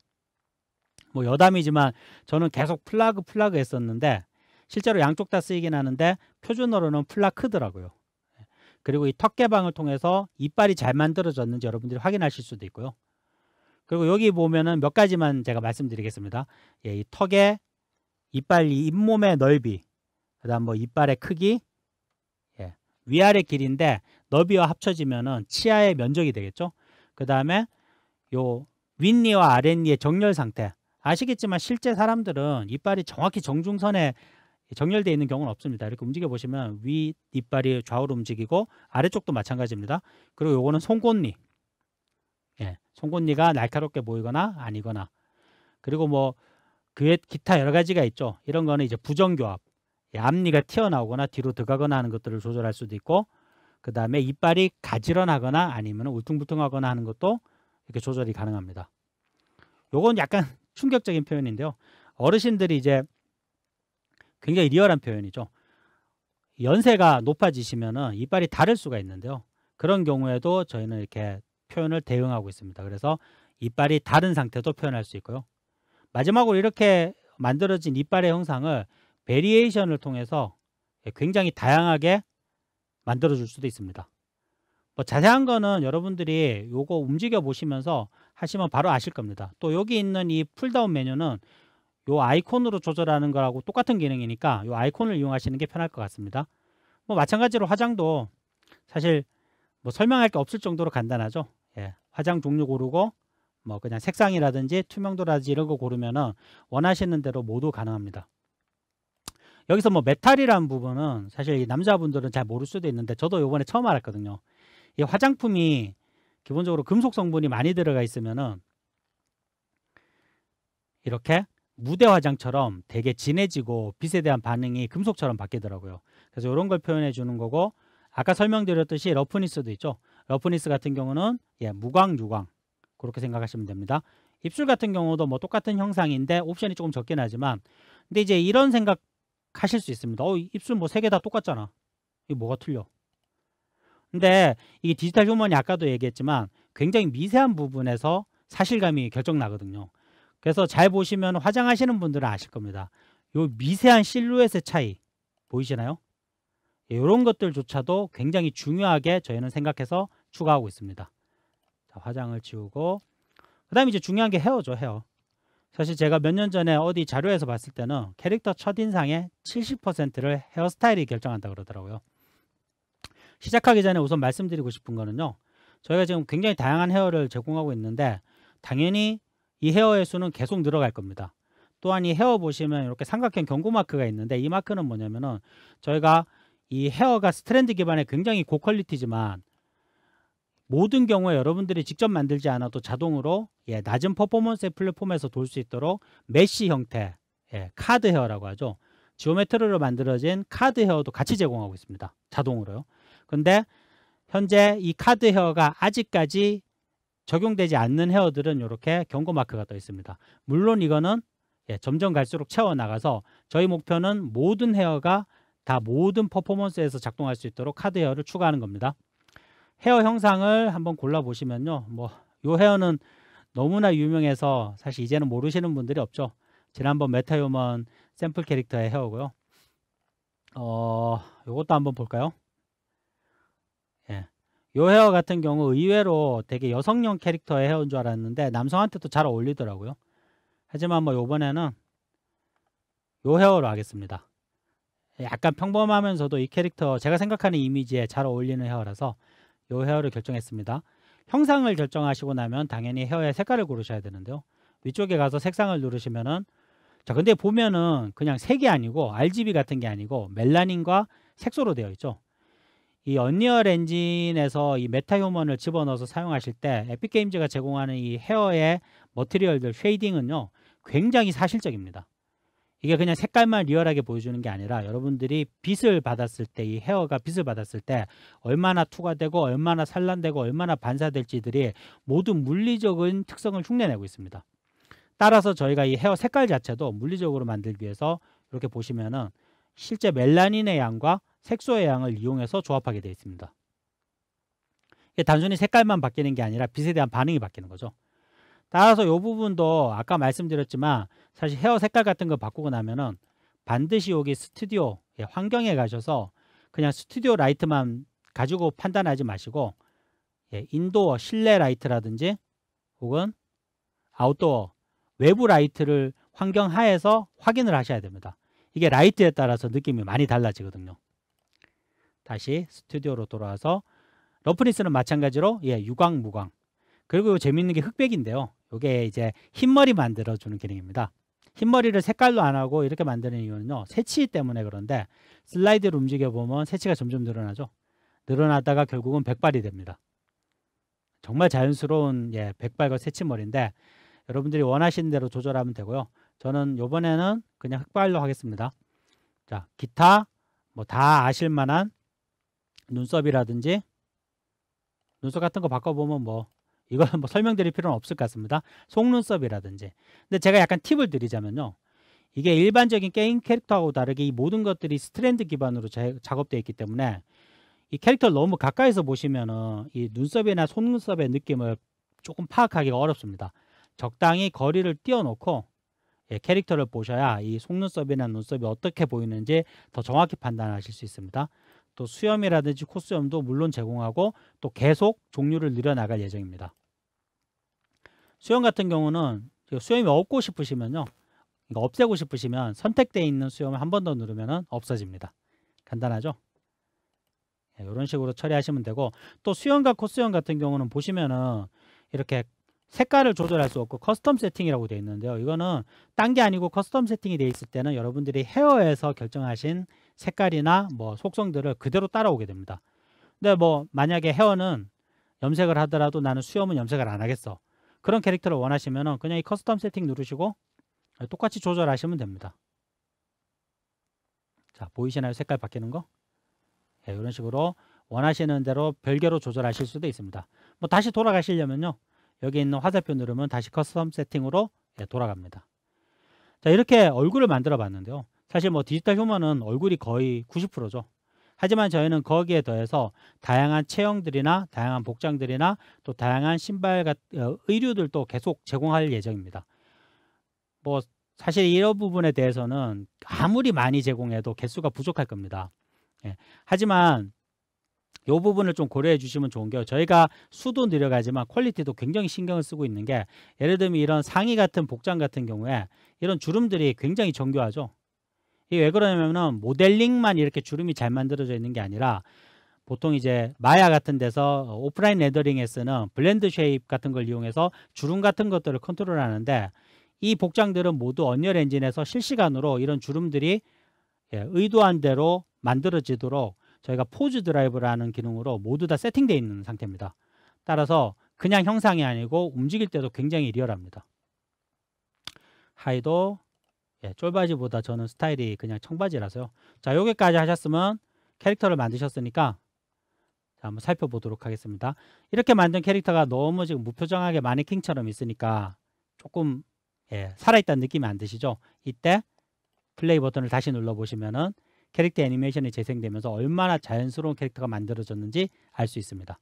뭐 여담이지만 저는 계속 플라그 했었는데 실제로 양쪽 다 쓰이긴 하는데 표준어로는 플라크더라고요. 그리고 이 턱 개방을 통해서 이빨이 잘 만들어졌는지 여러분들이 확인하실 수도 있고요. 그리고 여기 보면은 몇 가지만 제가 말씀드리겠습니다. 예, 이 턱의 이빨, 이 잇몸의 넓이, 그다음 뭐 이빨의 크기, 예, 위아래 길이인데 너비와 합쳐지면은 치아의 면적이 되겠죠. 그다음에 요 윗니와 아랫니의 정렬 상태. 아시겠지만 실제 사람들은 이빨이 정확히 정중선에 정렬되어 있는 경우는 없습니다. 이렇게 움직여 보시면 위 이빨이 좌우로 움직이고 아래쪽도 마찬가지입니다. 그리고 요거는 송곳니. 예, 송곳니가 날카롭게 보이거나 아니거나. 그리고 뭐 그외 기타 여러 가지가 있죠. 이런 거는 이제 부정교합. 예, 앞니가 튀어나오거나 뒤로 들어가거나 하는 것들을 조절할 수도 있고, 그 다음에 이빨이 가지런하거나 아니면 울퉁불퉁하거나 하는 것도 이렇게 조절이 가능합니다. 요건 약간 충격적인 표현인데요. 어르신들이 이제 굉장히 리얼한 표현이죠. 연세가 높아지시면은 이빨이 다를 수가 있는데요. 그런 경우에도 저희는 이렇게 표현을 대응하고 있습니다. 그래서 이빨이 다른 상태도 표현할 수 있고요. 마지막으로 이렇게 만들어진 이빨의 형상을 베리에이션을 통해서 굉장히 다양하게 만들어줄 수도 있습니다. 뭐 자세한 거는 여러분들이 요거 움직여 보시면서 하시면 바로 아실 겁니다. 또 여기 있는 이 풀다운 메뉴는 요 아이콘으로 조절하는 거하고 똑같은 기능이니까 요 아이콘을 이용하시는 게 편할 것 같습니다. 뭐 마찬가지로 화장도 사실 뭐 설명할 게 없을 정도로 간단하죠. 예, 화장 종류 고르고 뭐 그냥 색상이라든지 투명도라든지 이런 거 고르면은 원하시는 대로 모두 가능합니다. 여기서 뭐 메탈이라는 부분은 사실 이 남자분들은 잘 모를 수도 있는데 저도 요번에 처음 알았거든요. 이 화장품이 기본적으로 금속 성분이 많이 들어가 있으면은 이렇게 무대 화장처럼 되게 진해지고 빛에 대한 반응이 금속처럼 바뀌더라고요. 그래서 이런 걸 표현해 주는 거고, 아까 설명드렸듯이 러프니스도 있죠. 러프니스 같은 경우는 예, 무광, 유광 그렇게 생각하시면 됩니다. 입술 같은 경우도 뭐 똑같은 형상인데 옵션이 조금 적긴 하지만, 근데 이제 이런 생각 하실 수 있습니다. 입술 뭐 세 개 다 똑같잖아. 이게 뭐가 틀려? 근데 이게 디지털 휴먼이 아까도 얘기했지만 굉장히 미세한 부분에서 사실감이 결정나거든요. 그래서 잘 보시면 화장하시는 분들은 아실 겁니다. 요 미세한 실루엣의 차이 보이시나요? 이런 것들조차도 굉장히 중요하게 저희는 생각해서 추가하고 있습니다. 자, 화장을 지우고, 그 다음에 이제 중요한 게 헤어죠. 헤어. 사실 제가 몇 년 전에 어디 자료에서 봤을 때는 캐릭터 첫인상의 70%를 헤어스타일이 결정한다 그러더라고요. 시작하기 전에 우선 말씀드리고 싶은 거는요, 저희가 지금 굉장히 다양한 헤어를 제공하고 있는데 당연히 이 헤어의 수는 계속 늘어갈 겁니다. 또한 이 헤어 보시면 이렇게 삼각형 경고 마크가 있는데, 이 마크는 뭐냐면은 저희가 이 헤어가 스트랜드 기반의 굉장히 고퀄리티지만 모든 경우에 여러분들이 직접 만들지 않아도 자동으로 예, 낮은 퍼포먼스의 플랫폼에서 돌 수 있도록 메쉬 형태, 예, 카드 헤어라고 하죠. 지오메트리로 만들어진 카드 헤어도 같이 제공하고 있습니다. 자동으로요. 근데 현재 이 카드 헤어가 아직까지 적용되지 않는 헤어들은 이렇게 경고 마크가 떠 있습니다. 물론 이거는 예, 점점 갈수록 채워나가서 저희 목표는 모든 헤어가 다 모든 퍼포먼스에서 작동할 수 있도록 카드 헤어를 추가하는 겁니다. 헤어 형상을 한번 골라보시면요, 뭐 요 헤어는 너무나 유명해서 사실 이제는 모르시는 분들이 없죠. 지난번 메타휴먼 샘플 캐릭터의 헤어고요. 요것도 한번 볼까요? 예. 요 헤어 같은 경우 의외로 되게 여성용 캐릭터의 헤어인 줄 알았는데 남성한테도 잘 어울리더라고요. 하지만 뭐 요번에는 요 헤어로 하겠습니다. 약간 평범하면서도 이 캐릭터 제가 생각하는 이미지에 잘 어울리는 헤어라서 요 헤어를 결정했습니다. 형상을 결정하시고 나면 당연히 헤어의 색깔을 고르셔야 되는데요. 위쪽에 가서 색상을 누르시면은, 자 근데 보면은 그냥 색이 아니고 RGB 같은 게 아니고 멜라닌과 색소로 되어 있죠. 이 언리얼 엔진에서 이 메타휴먼을 집어넣어서 사용하실 때 에픽게임즈가 제공하는 이 헤어의 머티리얼들 쉐이딩은요 굉장히 사실적입니다. 이게 그냥 색깔만 리얼하게 보여주는 게 아니라 여러분들이 빛을 받았을 때, 이 헤어가 빛을 받았을 때 얼마나 투과되고 얼마나 산란되고 얼마나 반사될지들이 모두 물리적인 특성을 흉내내고 있습니다. 따라서 저희가 이 헤어 색깔 자체도 물리적으로 만들기 위해서 이렇게 보시면은 실제 멜라닌의 양과 색소의 양을 이용해서 조합하게 되어 있습니다. 이게 단순히 색깔만 바뀌는 게 아니라 빛에 대한 반응이 바뀌는 거죠. 따라서 이 부분도 아까 말씀드렸지만 사실 헤어 색깔 같은 거 바꾸고 나면은 반드시 여기 스튜디오 환경에 가셔서 그냥 스튜디오 라이트만 가지고 판단하지 마시고 인도어 실내 라이트라든지 혹은 아웃도어, 외부 라이트를 환경 하에서 확인을 하셔야 됩니다. 이게 라이트에 따라서 느낌이 많이 달라지거든요. 다시 스튜디오로 돌아와서 러프니스는 마찬가지로 유광, 무광. 그리고 재밌는 게 흑백인데요. 이게 이제 흰머리 만들어주는 기능입니다. 흰머리를 색깔로 안 하고 이렇게 만드는 이유는요. 새치 때문에 그런데 슬라이드를 움직여보면 새치가 점점 늘어나죠. 늘어나다가 결국은 백발이 됩니다. 정말 자연스러운 백발과 새치머리인데 여러분들이 원하시는 대로 조절하면 되고요. 저는 이번에는 그냥 흑발로 하겠습니다. 자, 기타 뭐 다 아실 만한 눈썹이라든지 눈썹 같은 거 바꿔보면 뭐 이건 뭐 설명드릴 필요는 없을 것 같습니다. 속눈썹이라든지. 근데 제가 약간 팁을 드리자면요. 이게 일반적인 게임 캐릭터하고 다르게 이 모든 것들이 스트랜드 기반으로 작업되어 있기 때문에 이 캐릭터를 너무 가까이서 보시면은 이 눈썹이나 속눈썹의 느낌을 조금 파악하기가 어렵습니다. 적당히 거리를 띄워놓고 캐릭터를 보셔야 이 속눈썹이나 눈썹이 어떻게 보이는지 더 정확히 판단하실 수 있습니다. 또 수염이라든지 콧수염도 물론 제공하고 또 계속 종류를 늘려나갈 예정입니다. 수염 같은 경우는 수염이 없고 싶으시면요. 그러니까 없애고 싶으시면 선택되어 있는 수염을 한 번 더 누르면 없어집니다. 간단하죠? 이런 식으로 처리하시면 되고 또 수염과 콧수염 같은 경우는 보시면은 이렇게 색깔을 조절할 수 없고 커스텀 세팅이라고 되어 있는데요. 이거는 딴 게 아니고 커스텀 세팅이 되어 있을 때는 여러분들이 헤어에서 결정하신 색깔이나 뭐 속성들을 그대로 따라오게 됩니다. 근데 뭐 만약에 헤어는 염색을 하더라도 나는 수염은 염색을 안 하겠어. 그런 캐릭터를 원하시면은 그냥 이 커스텀 세팅 누르시고 똑같이 조절하시면 됩니다. 자, 보이시나요? 색깔 바뀌는 거? 이런 식으로 원하시는 대로 별개로 조절하실 수도 있습니다. 뭐 다시 돌아가시려면요. 여기 있는 화살표 누르면 다시 커스텀 세팅으로 돌아갑니다. 자, 이렇게 얼굴을 만들어 봤는데요. 사실 뭐 디지털 휴먼은 얼굴이 거의 90%죠. 하지만 저희는 거기에 더해서 다양한 체형들이나 다양한 복장들이나 또 다양한 신발 의류들도 계속 제공할 예정입니다. 뭐 사실 이런 부분에 대해서는 아무리 많이 제공해도 개수가 부족할 겁니다. 하지만 이 부분을 좀 고려해 주시면 좋은 게 저희가 수도 늘려가지만 퀄리티도 굉장히 신경을 쓰고 있는 게 예를 들면 이런 상의 같은 복장 같은 경우에 이런 주름들이 굉장히 정교하죠. 이게 왜 그러냐면은 모델링만 이렇게 주름이 잘 만들어져 있는 게 아니라 보통 이제 마야 같은 데서 오프라인 레더링에 쓰는 블렌드 쉐입 같은 걸 이용해서 주름 같은 것들을 컨트롤 하는데 이 복장들은 모두 언리얼 엔진에서 실시간으로 이런 주름들이 의도한 대로 만들어지도록 저희가 포즈 드라이브라는 기능으로 모두 다 세팅되어 있는 상태입니다. 따라서 그냥 형상이 아니고 움직일 때도 굉장히 리얼합니다. 하의도 쫄바지보다 저는 스타일이 그냥 청바지라서요. 자, 여기까지 하셨으면 캐릭터를 만드셨으니까 자, 한번 살펴보도록 하겠습니다. 이렇게 만든 캐릭터가 너무 지금 무표정하게 마네킹처럼 있으니까 조금 살아있다는 느낌이 안 드시죠? 이때 플레이 버튼을 다시 눌러보시면은 캐릭터 애니메이션이 재생되면서 얼마나 자연스러운 캐릭터가 만들어졌는지 알 수 있습니다.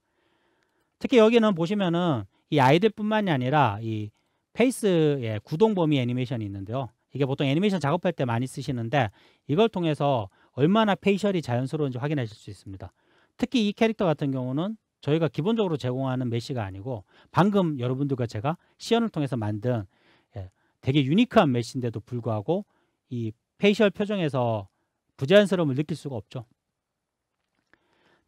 특히 여기는 보시면은 이 아이들뿐만이 아니라 이 페이스의 구동 범위 애니메이션이 있는데요. 이게 보통 애니메이션 작업할 때 많이 쓰시는데 이걸 통해서 얼마나 페이셜이 자연스러운지 확인하실 수 있습니다. 특히 이 캐릭터 같은 경우는 저희가 기본적으로 제공하는 메시가 아니고 방금 여러분들과 제가 시연을 통해서 만든 되게 유니크한 메시인데도 불구하고 이 페이셜 표정에서 부자연스러움을 느낄 수가 없죠.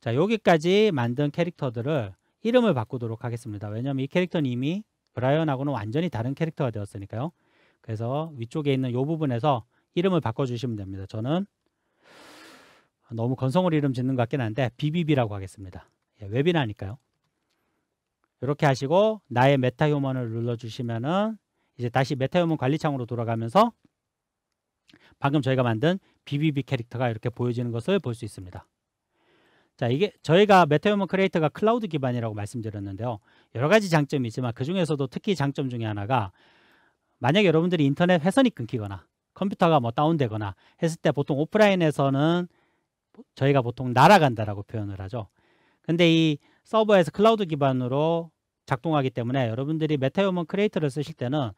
자, 여기까지 만든 캐릭터들을 이름을 바꾸도록 하겠습니다. 왜냐하면 이 캐릭터는 이미 브라이언하고는 완전히 다른 캐릭터가 되었으니까요. 그래서 위쪽에 있는 이 부분에서 이름을 바꿔주시면 됩니다. 저는 너무 건성으로 이름 짓는 것 같긴 한데 BBB라고 하겠습니다. 웹이나니까요. 이렇게 하시고 나의 메타휴먼을 눌러주시면은 이제 다시 메타휴먼 관리창으로 돌아가면서 방금 저희가 만든 BBB 캐릭터가 이렇게 보여지는 것을 볼 수 있습니다. 자, 이게 저희가 메타휴먼 크리에이터가 클라우드 기반이라고 말씀드렸는데요. 여러 가지 장점이 있지만 그 중에서도 특히 장점 중에 하나가 만약에 여러분들이 인터넷 회선이 끊기거나 컴퓨터가 뭐 다운되거나 했을 때 보통 오프라인에서는 저희가 보통 날아간다라고 표현을 하죠. 근데 이 서버에서 클라우드 기반으로 작동하기 때문에 여러분들이 메타휴먼 크리에이터를 쓰실 때는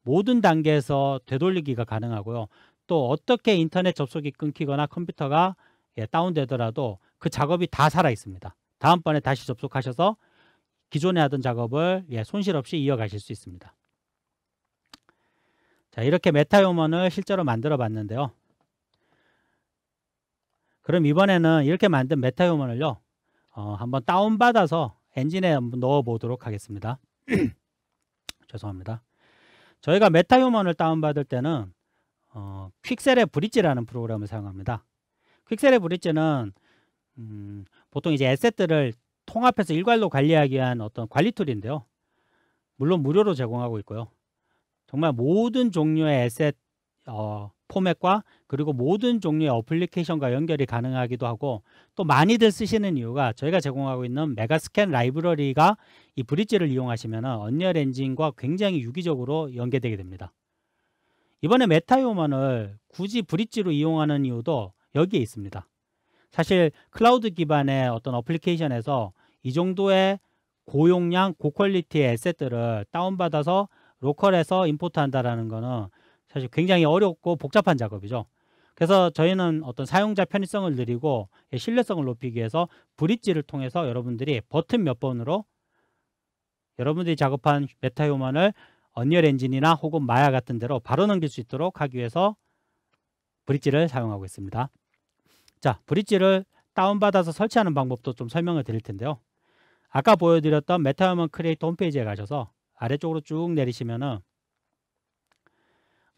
모든 단계에서 되돌리기가 가능하고요. 또 어떻게 인터넷 접속이 끊기거나 컴퓨터가 다운되더라도 그 작업이 다 살아 있습니다. 다음번에 다시 접속하셔서 기존에 하던 작업을 손실 없이 이어가실 수 있습니다. 자, 이렇게 메타휴먼을 실제로 만들어 봤는데요. 그럼 이번에는 이렇게 만든 메타휴먼을요, 한번 다운받아서 엔진에 한번 넣어 보도록 하겠습니다. 죄송합니다. 저희가 메타휴먼을 다운받을 때는 퀵셀의 브릿지라는 프로그램을 사용합니다. 퀵셀의 브릿지는 보통 이제 에셋들을 통합해서 일괄로 관리하기 위한 어떤 관리 툴인데요. 물론 무료로 제공하고 있고요. 정말 모든 종류의 에셋 포맷과 그리고 모든 종류의 어플리케이션과 연결이 가능하기도 하고, 또 많이들 쓰시는 이유가 저희가 제공하고 있는 메가스캔 라이브러리가 이 브릿지를 이용하시면 언리얼 엔진과 굉장히 유기적으로 연계되게 됩니다. 이번에 메타휴먼을 굳이 브릿지로 이용하는 이유도 여기에 있습니다. 사실 클라우드 기반의 어떤 어플리케이션에서 이 정도의 고용량, 고퀄리티의 에셋들을 다운받아서 로컬에서 임포트 한다라는 거는 사실 굉장히 어렵고 복잡한 작업이죠. 그래서 저희는 어떤 사용자 편의성을 늘리고 신뢰성을 높이기 위해서 브릿지를 통해서 여러분들이 버튼 몇 번으로 여러분들이 작업한 메타휴먼을 언리얼 엔진이나 혹은 마야 같은 데로 바로 넘길 수 있도록 하기 위해서 브릿지를 사용하고 있습니다. 자, 브릿지를 다운받아서 설치하는 방법도 좀 설명을 드릴 텐데요. 아까 보여드렸던 메타휴먼 크리에이터 홈페이지에 가셔서 아래쪽으로 쭉 내리시면은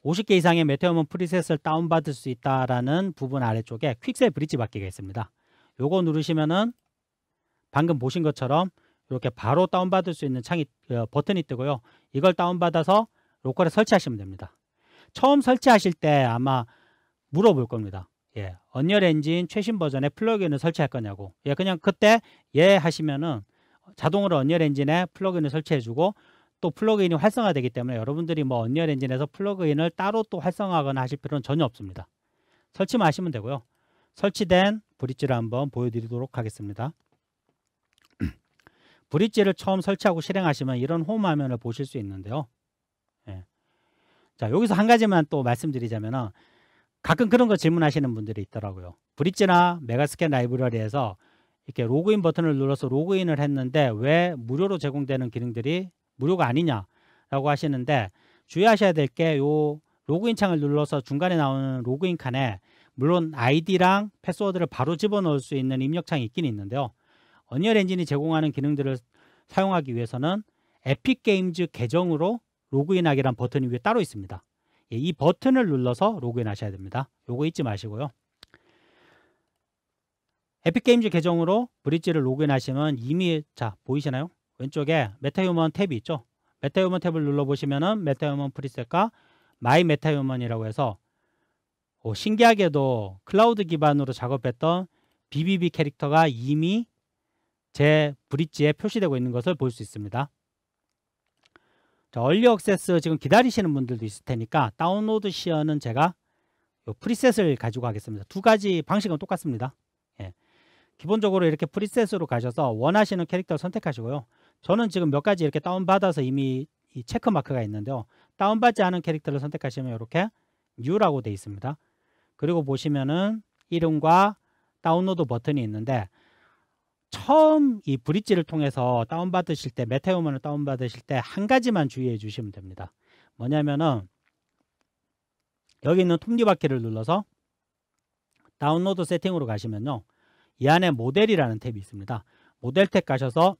50개 이상의 메타휴먼 프리셋을 다운받을 수 있다라는 부분 아래쪽에 퀵셀 브릿지 받기가 있습니다. 요거 누르시면은 방금 보신 것처럼 이렇게 바로 다운받을 수 있는 창이 버튼이 뜨고요. 이걸 다운받아서 로컬에 설치하시면 됩니다. 처음 설치하실 때 아마 물어볼 겁니다. 예, 언리얼 엔진 최신 버전의 플러그인을 설치할 거냐고. 예, 그냥 그때 예 하시면은 자동으로 언리얼 엔진에 플러그인을 설치해주고, 또 플러그인이 활성화되기 때문에 여러분들이 뭐 언리얼 엔진에서 플러그인을 따로 또 활성화하거나 하실 필요는 전혀 없습니다. 설치만 하시면 되고요. 설치된 브릿지를 한번 보여드리도록 하겠습니다. 브릿지를 처음 설치하고 실행하시면 이런 홈 화면을 보실 수 있는데요. 예. 자, 여기서 한 가지만 또 말씀드리자면은 가끔 그런 거 질문하시는 분들이 있더라고요. 브릿지나 메가스캔 라이브러리에서 이렇게 로그인 버튼을 눌러서 로그인을 했는데 왜 무료로 제공되는 기능들이 무료가 아니냐라고 하시는데, 주의하셔야 될 게 요 로그인 창을 눌러서 중간에 나오는 로그인 칸에 물론 아이디랑 패스워드를 바로 집어넣을 수 있는 입력창이 있긴 있는데요. 언리얼 엔진이 제공하는 기능들을 사용하기 위해서는 에픽 게임즈 계정으로 로그인하기란 버튼이 위에 따로 있습니다. 예, 이 버튼을 눌러서 로그인 하셔야 됩니다. 요거 잊지 마시고요. 에픽 게임즈 계정으로 브릿지를 로그인 하시면 이미, 자, 보이시나요? 왼쪽에 메타휴먼 탭이 있죠. 메타휴먼 탭을 눌러보시면은 메타휴먼 프리셋과 마이 메타휴먼이라고 해서 신기하게도 클라우드 기반으로 작업했던 BBB 캐릭터가 이미 제 브릿지에 표시되고 있는 것을 볼 수 있습니다. 자, 얼리 액세스 지금 기다리시는 분들도 있을 테니까 다운로드 시어는 제가 요 프리셋을 가지고 가겠습니다. 두 가지 방식은 똑같습니다. 예. 기본적으로 이렇게 프리셋으로 가셔서 원하시는 캐릭터를 선택하시고요. 저는 지금 몇 가지 이렇게 다운받아서 이미 이 체크 마크가 있는데요. 다운받지 않은 캐릭터를 선택하시면 이렇게 New라고 되어 있습니다. 그리고 보시면은 이름과 다운로드 버튼이 있는데, 처음 이 브릿지를 통해서 다운받으실 때, 메타휴먼을 다운받으실 때 한 가지만 주의해 주시면 됩니다. 뭐냐면은 여기 있는 톱니바퀴를 눌러서 다운로드 세팅으로 가시면요, 이 안에 모델이라는 탭이 있습니다. 모델 탭 가셔서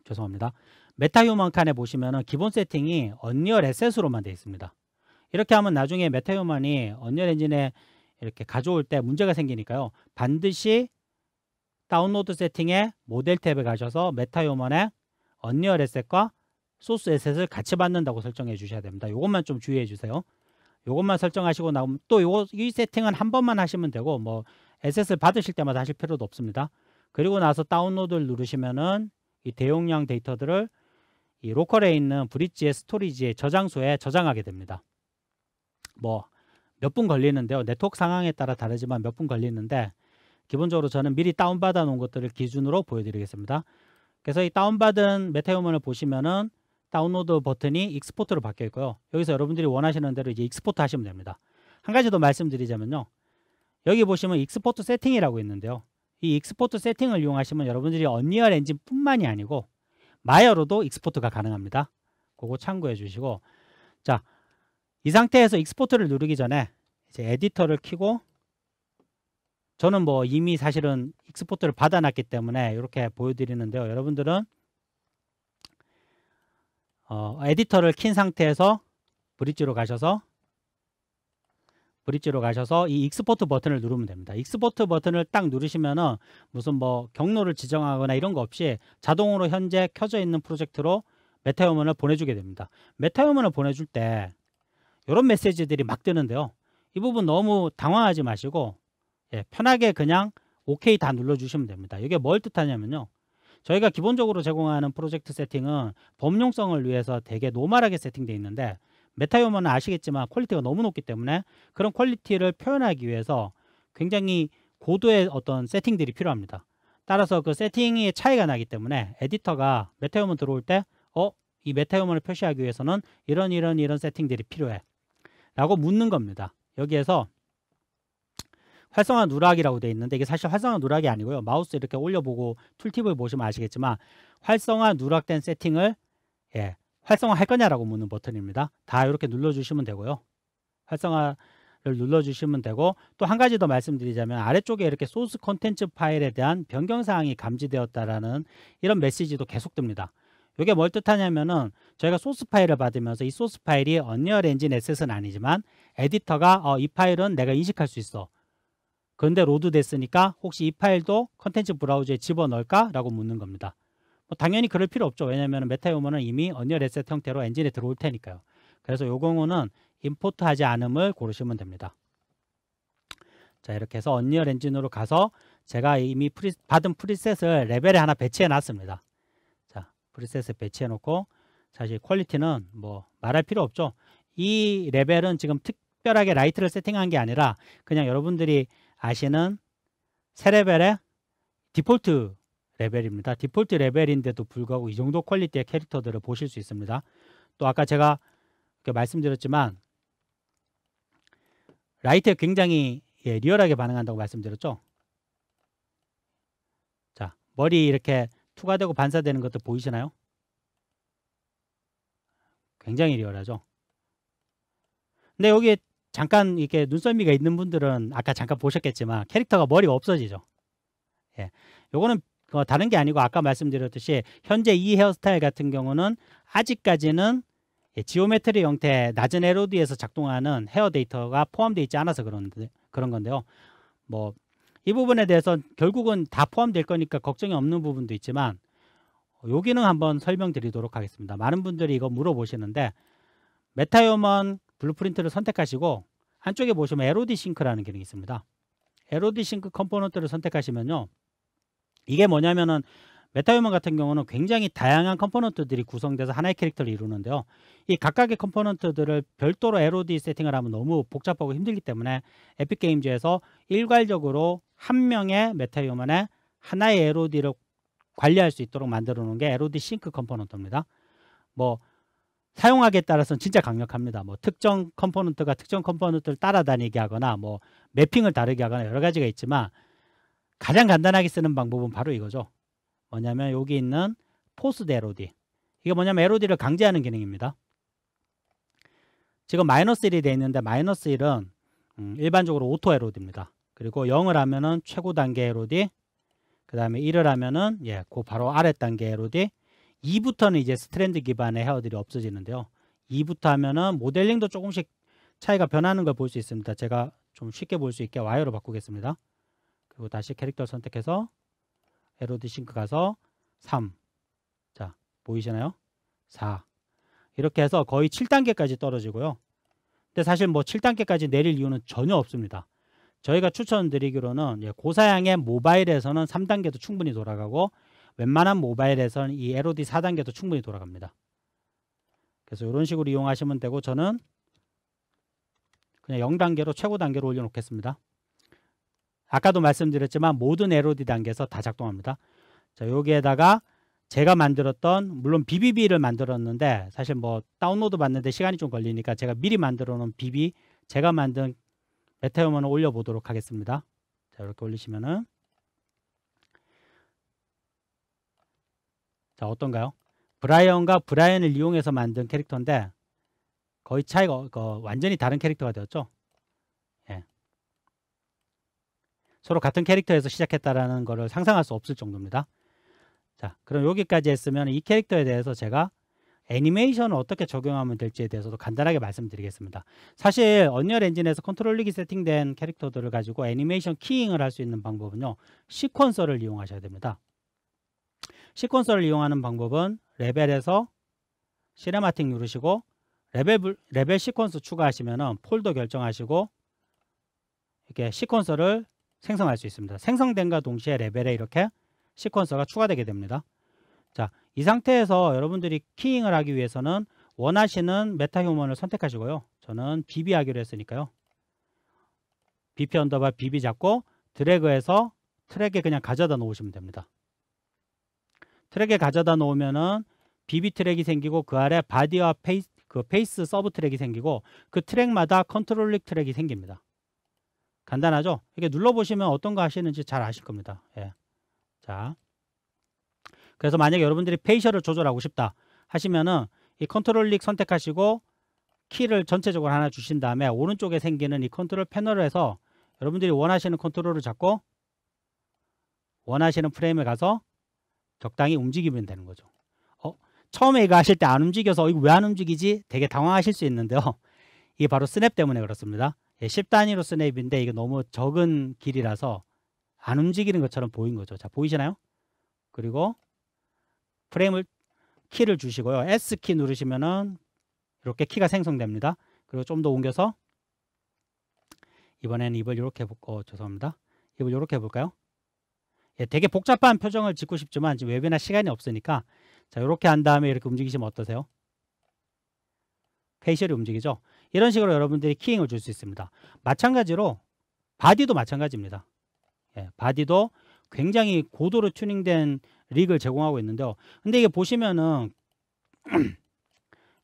죄송합니다. 메타휴먼 칸에 보시면은 기본 세팅이 언리얼 에셋으로만 되어 있습니다. 이렇게 하면 나중에 메타휴먼이 언리얼 엔진에 이렇게 가져올 때 문제가 생기니까요, 반드시 다운로드 세팅에 모델 탭에 가셔서 메타휴먼의 언리얼 에셋과 소스 에셋을 같이 받는다고 설정해 주셔야 됩니다. 이것만 좀 주의해 주세요. 이것만 설정하시고 나면 또 이 세팅은 한 번만 하시면 되고, 뭐 에셋을 받으실 때마다 하실 필요도 없습니다. 그리고 나서 다운로드를 누르시면은 이 대용량 데이터들을 이 로컬에 있는 브릿지의 스토리지의 저장소에 저장하게 됩니다. 뭐 몇 분 걸리는데요. 네트워크 상황에 따라 다르지만 몇 분 걸리는데, 기본적으로 저는 미리 다운받아 놓은 것들을 기준으로 보여드리겠습니다. 그래서 이 다운받은 메타휴먼을 보시면은 다운로드 버튼이 익스포트로 바뀌어 있고요. 여기서 여러분들이 원하시는 대로 이제 익스포트 하시면 됩니다. 한 가지 더 말씀드리자면요, 여기 보시면 익스포트 세팅이라고 있는데요. 이 익스포트 세팅을 이용하시면 여러분들이 언리얼 엔진 뿐만이 아니고 마야로도 익스포트가 가능합니다. 그거 참고해 주시고, 자, 이 상태에서 익스포트를 누르기 전에 이제 에디터를 켜고, 저는 뭐 이미 사실은 익스포트를 받아놨기 때문에 이렇게 보여드리는데요. 여러분들은 에디터를 킨 상태에서 브릿지로 가셔서 이 익스포트 버튼을 누르면 됩니다. 익스포트 버튼을 딱 누르시면은 무슨 뭐 경로를 지정하거나 이런 거 없이 자동으로 현재 켜져 있는 프로젝트로 메타휴먼을 보내주게 됩니다. 메타휴먼을 보내줄 때 이런 메시지들이 막 뜨는데요. 이 부분 너무 당황하지 마시고 편하게 그냥 OK 다 눌러주시면 됩니다. 이게 뭘 뜻하냐면요. 저희가 기본적으로 제공하는 프로젝트 세팅은 범용성을 위해서 되게 노멀하게 세팅되어 있는데, 메타휴먼은 아시겠지만 퀄리티가 너무 높기 때문에 그런 퀄리티를 표현하기 위해서 굉장히 고도의 어떤 세팅들이 필요합니다. 따라서 그 세팅의 차이가 나기 때문에 에디터가 메타휴먼 들어올 때 이 메타휴먼을 표시하기 위해서는 이런 세팅들이 필요해 라고 묻는 겁니다. 여기에서 활성화 누락이라고 되어 있는데, 이게 사실 활성화 누락이 아니고요. 마우스 이렇게 올려보고 툴팁을 보시면 아시겠지만 활성화 누락된 세팅을 활성화 할 거냐라고 묻는 버튼입니다. 다 이렇게 눌러주시면 되고요. 활성화를 눌러주시면 되고, 또 한 가지 더 말씀드리자면 아래쪽에 이렇게 소스 콘텐츠 파일에 대한 변경사항이 감지되었다라는 이런 메시지도 계속 뜹니다. 이게 뭘 뜻하냐면은 저희가 소스 파일을 받으면서 이 소스 파일이 언리얼 엔진 에셋은 아니지만 에디터가 이 파일은 내가 인식할 수 있어. 그런데 로드 됐으니까 혹시 이 파일도 컨텐츠 브라우저에 집어넣을까? 라고 묻는 겁니다. 뭐 당연히 그럴 필요 없죠. 왜냐하면 메타휴먼은 이미 언리얼 에셋 형태로 엔진에 들어올 테니까요. 그래서 요 경우는 임포트하지 않음을 고르시면 됩니다. 자, 이렇게 해서 언리얼 엔진으로 가서 제가 이미 받은 프리셋을 레벨에 하나 배치해 놨습니다. 자, 프리셋을 배치해 놓고, 사실 퀄리티는 뭐 말할 필요 없죠. 이 레벨은 지금 특별하게 라이트를 세팅한 게 아니라 그냥 여러분들이 아시는 새 레벨의 디폴트 레벨입니다. 디폴트 레벨인데도 불구하고 이 정도 퀄리티의 캐릭터들을 보실 수 있습니다. 또 아까 제가 말씀드렸지만 라이트에 굉장히 리얼하게 반응한다고 말씀드렸죠. 자, 머리 이렇게 투과되고 반사되는 것도 보이시나요? 굉장히 리얼하죠. 근데 여기에 잠깐 이렇게 눈썰미가 있는 분들은 아까 잠깐 보셨겠지만 캐릭터가 머리가 없어지죠. 요거는 다른 게 아니고 아까 말씀드렸듯이 현재 이 헤어스타일 같은 경우는 아직까지는 지오메트리 형태의 낮은 LOD에서 작동하는 헤어 데이터가 포함되어 있지 않아서 그런 건데요. 뭐 이 부분에 대해서 결국은 다 포함될 거니까 걱정이 없는 부분도 있지만 요 기능 한번 설명드리도록 하겠습니다. 많은 분들이 이거 물어보시는데, 메타휴먼 블루프린트를 선택하시고 한쪽에 보시면 LOD 싱크라는 기능이 있습니다. LOD 싱크 컴포넌트를 선택하시면요, 이게 뭐냐면은 메타휴먼 같은 경우는 굉장히 다양한 컴포넌트들이 구성돼서 하나의 캐릭터를 이루는데요. 이 각각의 컴포넌트들을 별도로 LOD 세팅을 하면 너무 복잡하고 힘들기 때문에 에픽게임즈에서 일괄적으로 한 명의 메타휴먼의 하나의 LOD를 관리할 수 있도록 만들어 놓은 게 LOD 싱크 컴포넌트입니다. 뭐 사용하기에 따라서는 진짜 강력합니다. 뭐 특정 컴포넌트가 특정 컴포넌트를 따라다니게 하거나 뭐 매핑을 다르게 하거나 여러 가지가 있지만 가장 간단하게 쓰는 방법은 바로 이거죠. 뭐냐면 여기 있는 포스드 LOD. 이게 뭐냐면 LOD를 강제하는 기능입니다. 지금 -1이 되어 있는데 -1은 일반적으로 오토 LOD입니다. 그리고 0을 하면은 최고 단계 LOD, 그 다음에 1을 하면은 그 바로 아래 단계 LOD, 2부터는 이제 스트랜드 기반의 헤어들이 없어지는데요. 2부터 하면은 모델링도 조금씩 차이가 변하는 걸 볼 수 있습니다. 제가 좀 쉽게 볼 수 있게 와이어로 바꾸겠습니다. 그리고 다시 캐릭터 선택해서 LOD 싱크 가서 3. 자, 보이시나요? 4. 이렇게 해서 거의 7단계까지 떨어지고요. 근데 사실 뭐 7단계까지 내릴 이유는 전혀 없습니다. 저희가 추천드리기로는 고사양의 모바일에서는 3단계도 충분히 돌아가고 웬만한 모바일에서는 이 LOD 4단계도 충분히 돌아갑니다. 그래서 이런 식으로 이용하시면 되고, 저는 그냥 0단계로 최고 단계로 올려놓겠습니다. 아까도 말씀드렸지만 모든 LOD 단계에서 다 작동합니다. 자, 여기에다가 제가 만들었던, 물론 BBB를 만들었는데 사실 뭐 다운로드 받는데 시간이 좀 걸리니까 제가 미리 만들어 놓은 BB, 제가 만든 메타휴먼을 올려보도록 하겠습니다. 자, 이렇게 올리시면은, 자, 어떤가요? 브라이언과 브라이언을 이용해서 만든 캐릭터인데 거의 차이가 완전히 다른 캐릭터가 되었죠. 예. 서로 같은 캐릭터에서 시작했다라는 것을 상상할 수 없을 정도입니다. 자, 그럼 여기까지 했으면 이 캐릭터에 대해서 제가 애니메이션을 어떻게 적용하면 될지에 대해서도 간단하게 말씀드리겠습니다. 사실 언리얼 엔진에서 컨트롤 릭이 세팅된 캐릭터들을 가지고 애니메이션 키잉을 할 수 있는 방법은요, 시퀀서를 이용하셔야 됩니다. 시퀀서를 이용하는 방법은 레벨에서 시네마틱 누르시고 레벨 시퀀스 추가하시면은 폴더 결정하시고 이렇게 시퀀서를 생성할 수 있습니다. 생성된과 동시에 레벨에 이렇게 시퀀서가 추가되게 됩니다. 자, 이 상태에서 여러분들이 키잉을 하기 위해서는 원하시는 메타휴먼을 선택하시고요. 저는 BB 하기로 했으니까요. BP 언더바 BB 잡고 드래그해서 트랙에 그냥 가져다 놓으시면 됩니다. 트랙에 가져다 놓으면은 BB 트랙이 생기고 그 아래 바디와 페이스 서브 트랙이 생기고 그 트랙마다 컨트롤릭 트랙이 생깁니다. 간단하죠? 이게 눌러보시면 어떤 거 하시는지 잘 아실 겁니다. 예. 자, 그래서 만약에 여러분들이 페이셜을 조절하고 싶다 하시면은 이 컨트롤릭 선택하시고 키를 전체적으로 하나 주신 다음에 오른쪽에 생기는 이 컨트롤 패널에서 여러분들이 원하시는 컨트롤을 잡고 원하시는 프레임에 가서 적당히 움직이면 되는 거죠. 처음에 이거 하실 때 안 움직여서 이거 왜 안 움직이지? 되게 당황하실 수 있는데요. 이게 바로 스냅 때문에 그렇습니다. 10단위로 스냅인데 이게 너무 적은 길이라서 안 움직이는 것처럼 보인 거죠. 자, 보이시나요? 그리고 프레임을 키를 주시고요. S키 누르시면은 이렇게 키가 생성됩니다. 그리고 좀 더 옮겨서 이번에는 입을 이렇게 죄송합니다. 입을 이렇게 해볼까요? 예, 되게 복잡한 표정을 짓고 싶지만 지금 웹이나 시간이 없으니까 자, 이렇게 한 다음에 이렇게 움직이시면 어떠세요? 페이셜이 움직이죠? 이런 식으로 여러분들이 키잉을 줄 수 있습니다. 마찬가지로 바디도 마찬가지입니다. 예, 바디도 굉장히 고도로 튜닝된 릭을 제공하고 있는데요. 근데 이게 보시면은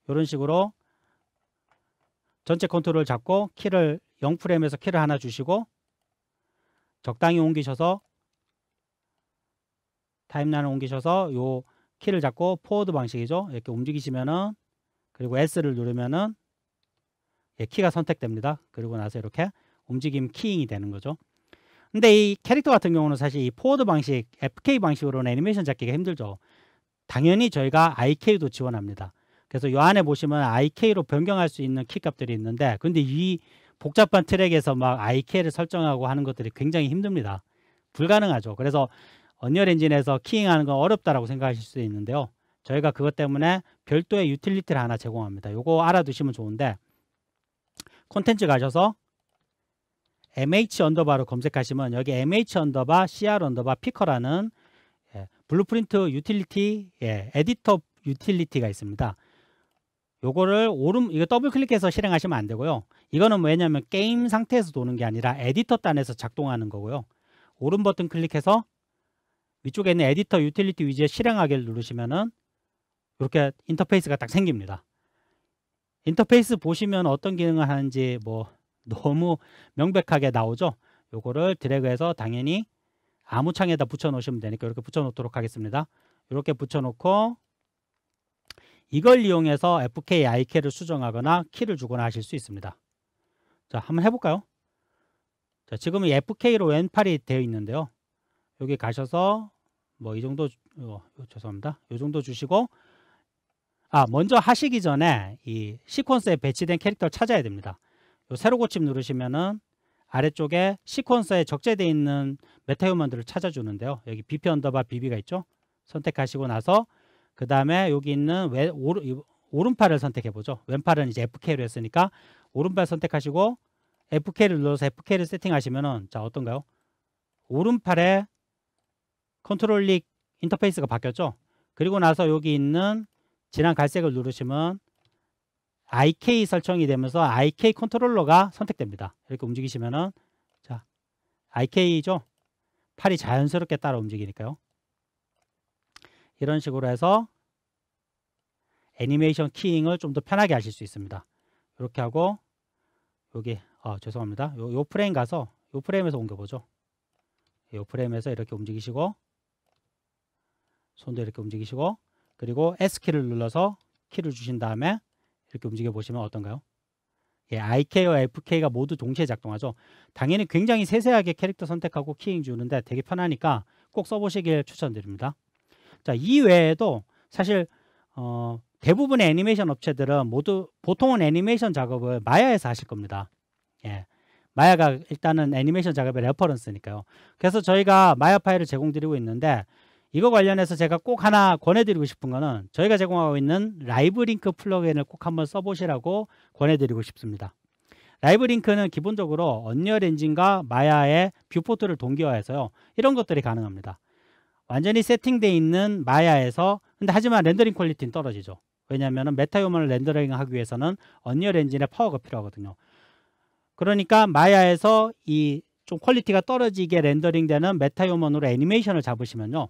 이런 식으로 전체 컨트롤 잡고 키를 0프레임에서 키를 하나 주시고 적당히 옮기셔서 타임라인을 옮기셔서 요 키를 잡고 포워드 방식이죠. 이렇게 움직이시면은 그리고 S를 누르면은 예, 키가 선택됩니다. 그리고 나서 이렇게 움직임 키잉이 되는 거죠. 근데 이 캐릭터 같은 경우는 사실 이 포워드 방식, FK 방식으로는 애니메이션 잡기가 힘들죠. 당연히 저희가 IK도 지원합니다. 그래서 이 안에 보시면 IK로 변경할 수 있는 키 값들이 있는데 근데 이 복잡한 트랙에서 막 IK를 설정하고 하는 것들이 굉장히 힘듭니다. 불가능하죠. 그래서 언리얼 엔진에서 키잉하는 건 어렵다라고 생각하실 수 있는데요. 저희가 그것 때문에 별도의 유틸리티를 하나 제공합니다. 요거 알아두시면 좋은데 콘텐츠 가셔서 MH 언더바로 검색하시면 여기 MH 언더바 CR 언더바 피커라는 블루프린트 유틸리티 에디터 유틸리티가 있습니다. 요거를 이거 더블 클릭해서 실행하시면 안 되고요. 이거는 왜냐면 게임 상태에서 도는 게 아니라 에디터 단에서 작동하는 거고요. 오른 버튼 클릭해서 위쪽에 있는 에디터 유틸리티 위주에 실행하기를 누르시면은 이렇게 인터페이스가 딱 생깁니다. 인터페이스 보시면 어떤 기능을 하는지 뭐 너무 명백하게 나오죠. 요거를 드래그해서 당연히 아무 창에다 붙여 놓으시면 되니까 이렇게 붙여 놓도록 하겠습니다. 이렇게 붙여 놓고 이걸 이용해서 FK, IK를 수정하거나 키를 주거나 하실 수 있습니다. 자, 한번 해볼까요? 자, 지금 이 FK로 왼팔이 되어 있는데요. 여기 가셔서 뭐 이 정도 죄송합니다. 이 정도 주시고 먼저 하시기 전에 이 시퀀서에 배치된 캐릭터를 찾아야 됩니다. 요 세로 고침 누르시면은 아래쪽에 시퀀서에 적재되어 있는 메타휴먼들을 찾아주는데요. 여기 BP 언더바 BB가 있죠. 선택하시고 나서 그 다음에 여기 있는 오른팔을 선택해 보죠. 왼팔은 이제 FK로 했으니까 오른팔 선택하시고 FK를 눌러서 FK를 세팅하시면은 자, 어떤가요? 오른팔에 컨트롤 릭 인터페이스가 바뀌었죠. 그리고 나서 여기 있는 진한 갈색을 누르시면 IK 설정이 되면서 IK 컨트롤러가 선택됩니다. 이렇게 움직이시면은 자, IK죠. 팔이 자연스럽게 따라 움직이니까요. 이런 식으로 해서 애니메이션 키잉을 좀 더 편하게 하실 수 있습니다. 이렇게 하고 여기 죄송합니다. 요 프레임 가서 요 프레임에서 옮겨보죠. 요 프레임에서 이렇게 움직이시고 손도 이렇게 움직이시고 그리고 S키를 눌러서 키를 주신 다음에 이렇게 움직여 보시면 어떤가요? 예, IK와 FK가 모두 동시에 작동하죠. 당연히 굉장히 세세하게 캐릭터 선택하고 키잉 주는데 되게 편하니까 꼭 써보시길 추천드립니다. 자, 이 외에도 사실 대부분의 애니메이션 업체들은 모두 보통은 애니메이션 작업을 마야에서 하실 겁니다. 예, 마야가 일단은 애니메이션 작업의 레퍼런스니까요. 그래서 저희가 마야 파일을 제공드리고 있는데 이거 관련해서 제가 꼭 하나 권해드리고 싶은 거는 저희가 제공하고 있는 라이브링크 플러그인을 꼭 한번 써보시라고 권해드리고 싶습니다. 라이브링크는 기본적으로 언리얼 엔진과 마야의 뷰포트를 동기화해서요. 이런 것들이 가능합니다. 완전히 세팅되어 있는 마야에서 근데 하지만 렌더링 퀄리티는 떨어지죠. 왜냐하면 메타휴먼을 렌더링 하기 위해서는 언리얼 엔진의 파워가 필요하거든요. 그러니까 마야에서 이 좀 퀄리티가 떨어지게 렌더링 되는 메타휴먼으로 애니메이션을 잡으시면요.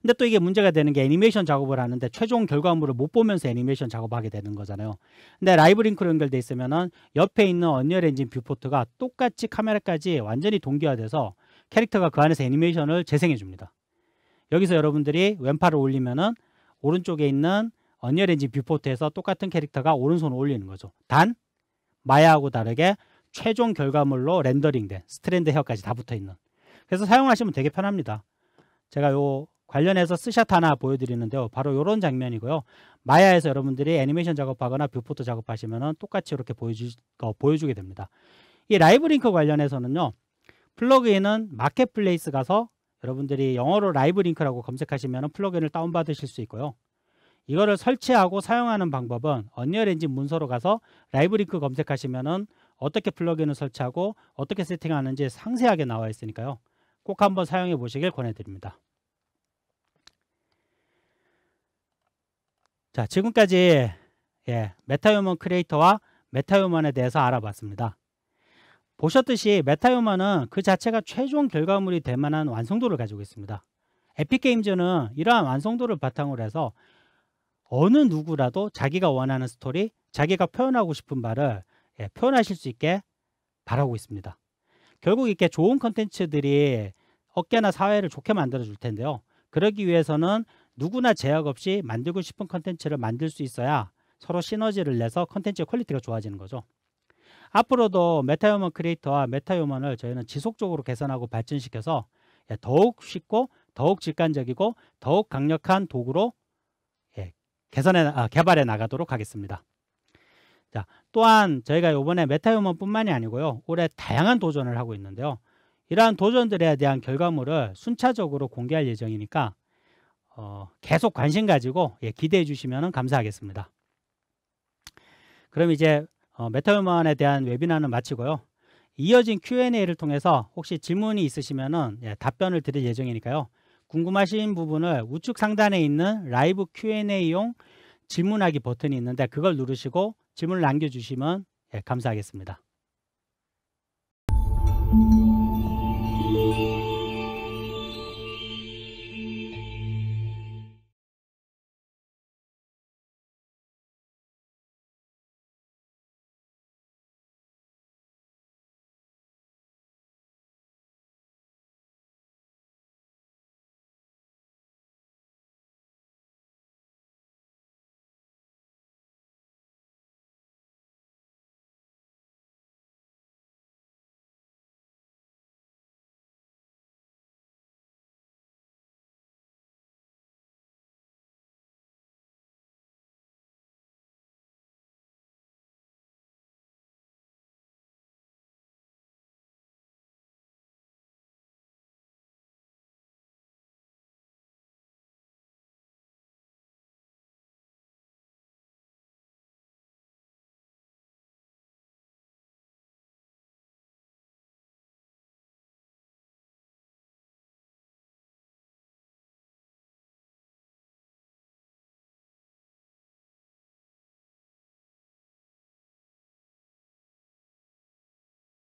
근데 또 이게 문제가 되는 게 애니메이션 작업을 하는데 최종 결과물을 못 보면서 애니메이션 작업하게 되는 거잖아요. 근데 라이브 링크로 연결돼 있으면은 옆에 있는 언리얼 엔진 뷰포트가 똑같이 카메라까지 완전히 동기화돼서 캐릭터가 그 안에서 애니메이션을 재생해 줍니다. 여기서 여러분들이 왼팔을 올리면은 오른쪽에 있는 언리얼 엔진 뷰포트에서 똑같은 캐릭터가 오른손을 올리는 거죠. 단 마야하고 다르게 최종 결과물로 렌더링된 스트랜드 헤어까지 다 붙어 있는. 그래서 사용하시면 되게 편합니다. 제가 요 관련해서 스샷 하나 보여드리는데요. 바로 이런 장면이고요. 마야에서 여러분들이 애니메이션 작업하거나 뷰포트 작업하시면 똑같이 이렇게 보여주게 됩니다. 이 라이브 링크 관련해서는요. 플러그인은 마켓플레이스 가서 여러분들이 영어로 라이브 링크라고 검색하시면 플러그인을 다운받으실 수 있고요. 이거를 설치하고 사용하는 방법은 언리얼 엔진 문서로 가서 라이브 링크 검색하시면 어떻게 플러그인을 설치하고 어떻게 세팅하는지 상세하게 나와 있으니까요. 꼭 한번 사용해 보시길 권해드립니다. 자, 지금까지 메타휴먼 크리에이터와 메타휴먼에 대해서 알아봤습니다. 보셨듯이 메타휴먼은 그 자체가 최종 결과물이 될 만한 완성도를 가지고 있습니다. 에픽게임즈는 이러한 완성도를 바탕으로 해서 어느 누구라도 자기가 원하는 스토리, 자기가 표현하고 싶은 말을 표현하실 수 있게 바라고 있습니다. 결국 이렇게 좋은 컨텐츠들이 업계나 사회를 좋게 만들어 줄 텐데요. 그러기 위해서는 누구나 제약 없이 만들고 싶은 컨텐츠를 만들 수 있어야 서로 시너지를 내서 컨텐츠의 퀄리티가 좋아지는 거죠. 앞으로도 메타휴먼 크리에이터와 메타휴먼을 저희는 지속적으로 개선하고 발전시켜서 더욱 쉽고 더욱 직관적이고 더욱 강력한 도구로 개발해 나가도록 하겠습니다. 자, 또한 저희가 이번에 메타휴먼 뿐만이 아니고요. 올해 다양한 도전을 하고 있는데요. 이러한 도전들에 대한 결과물을 순차적으로 공개할 예정이니까 계속 관심 가지고 기대해 주시면 감사하겠습니다. 그럼 이제 메타휴먼에 대한 웨비나는 마치고요. 이어진 Q&A를 통해서 혹시 질문이 있으시면 답변을 드릴 예정이니까요. 궁금하신 부분을 우측 상단에 있는 라이브 Q&A용 질문하기 버튼이 있는데 그걸 누르시고 질문을 남겨주시면 감사하겠습니다.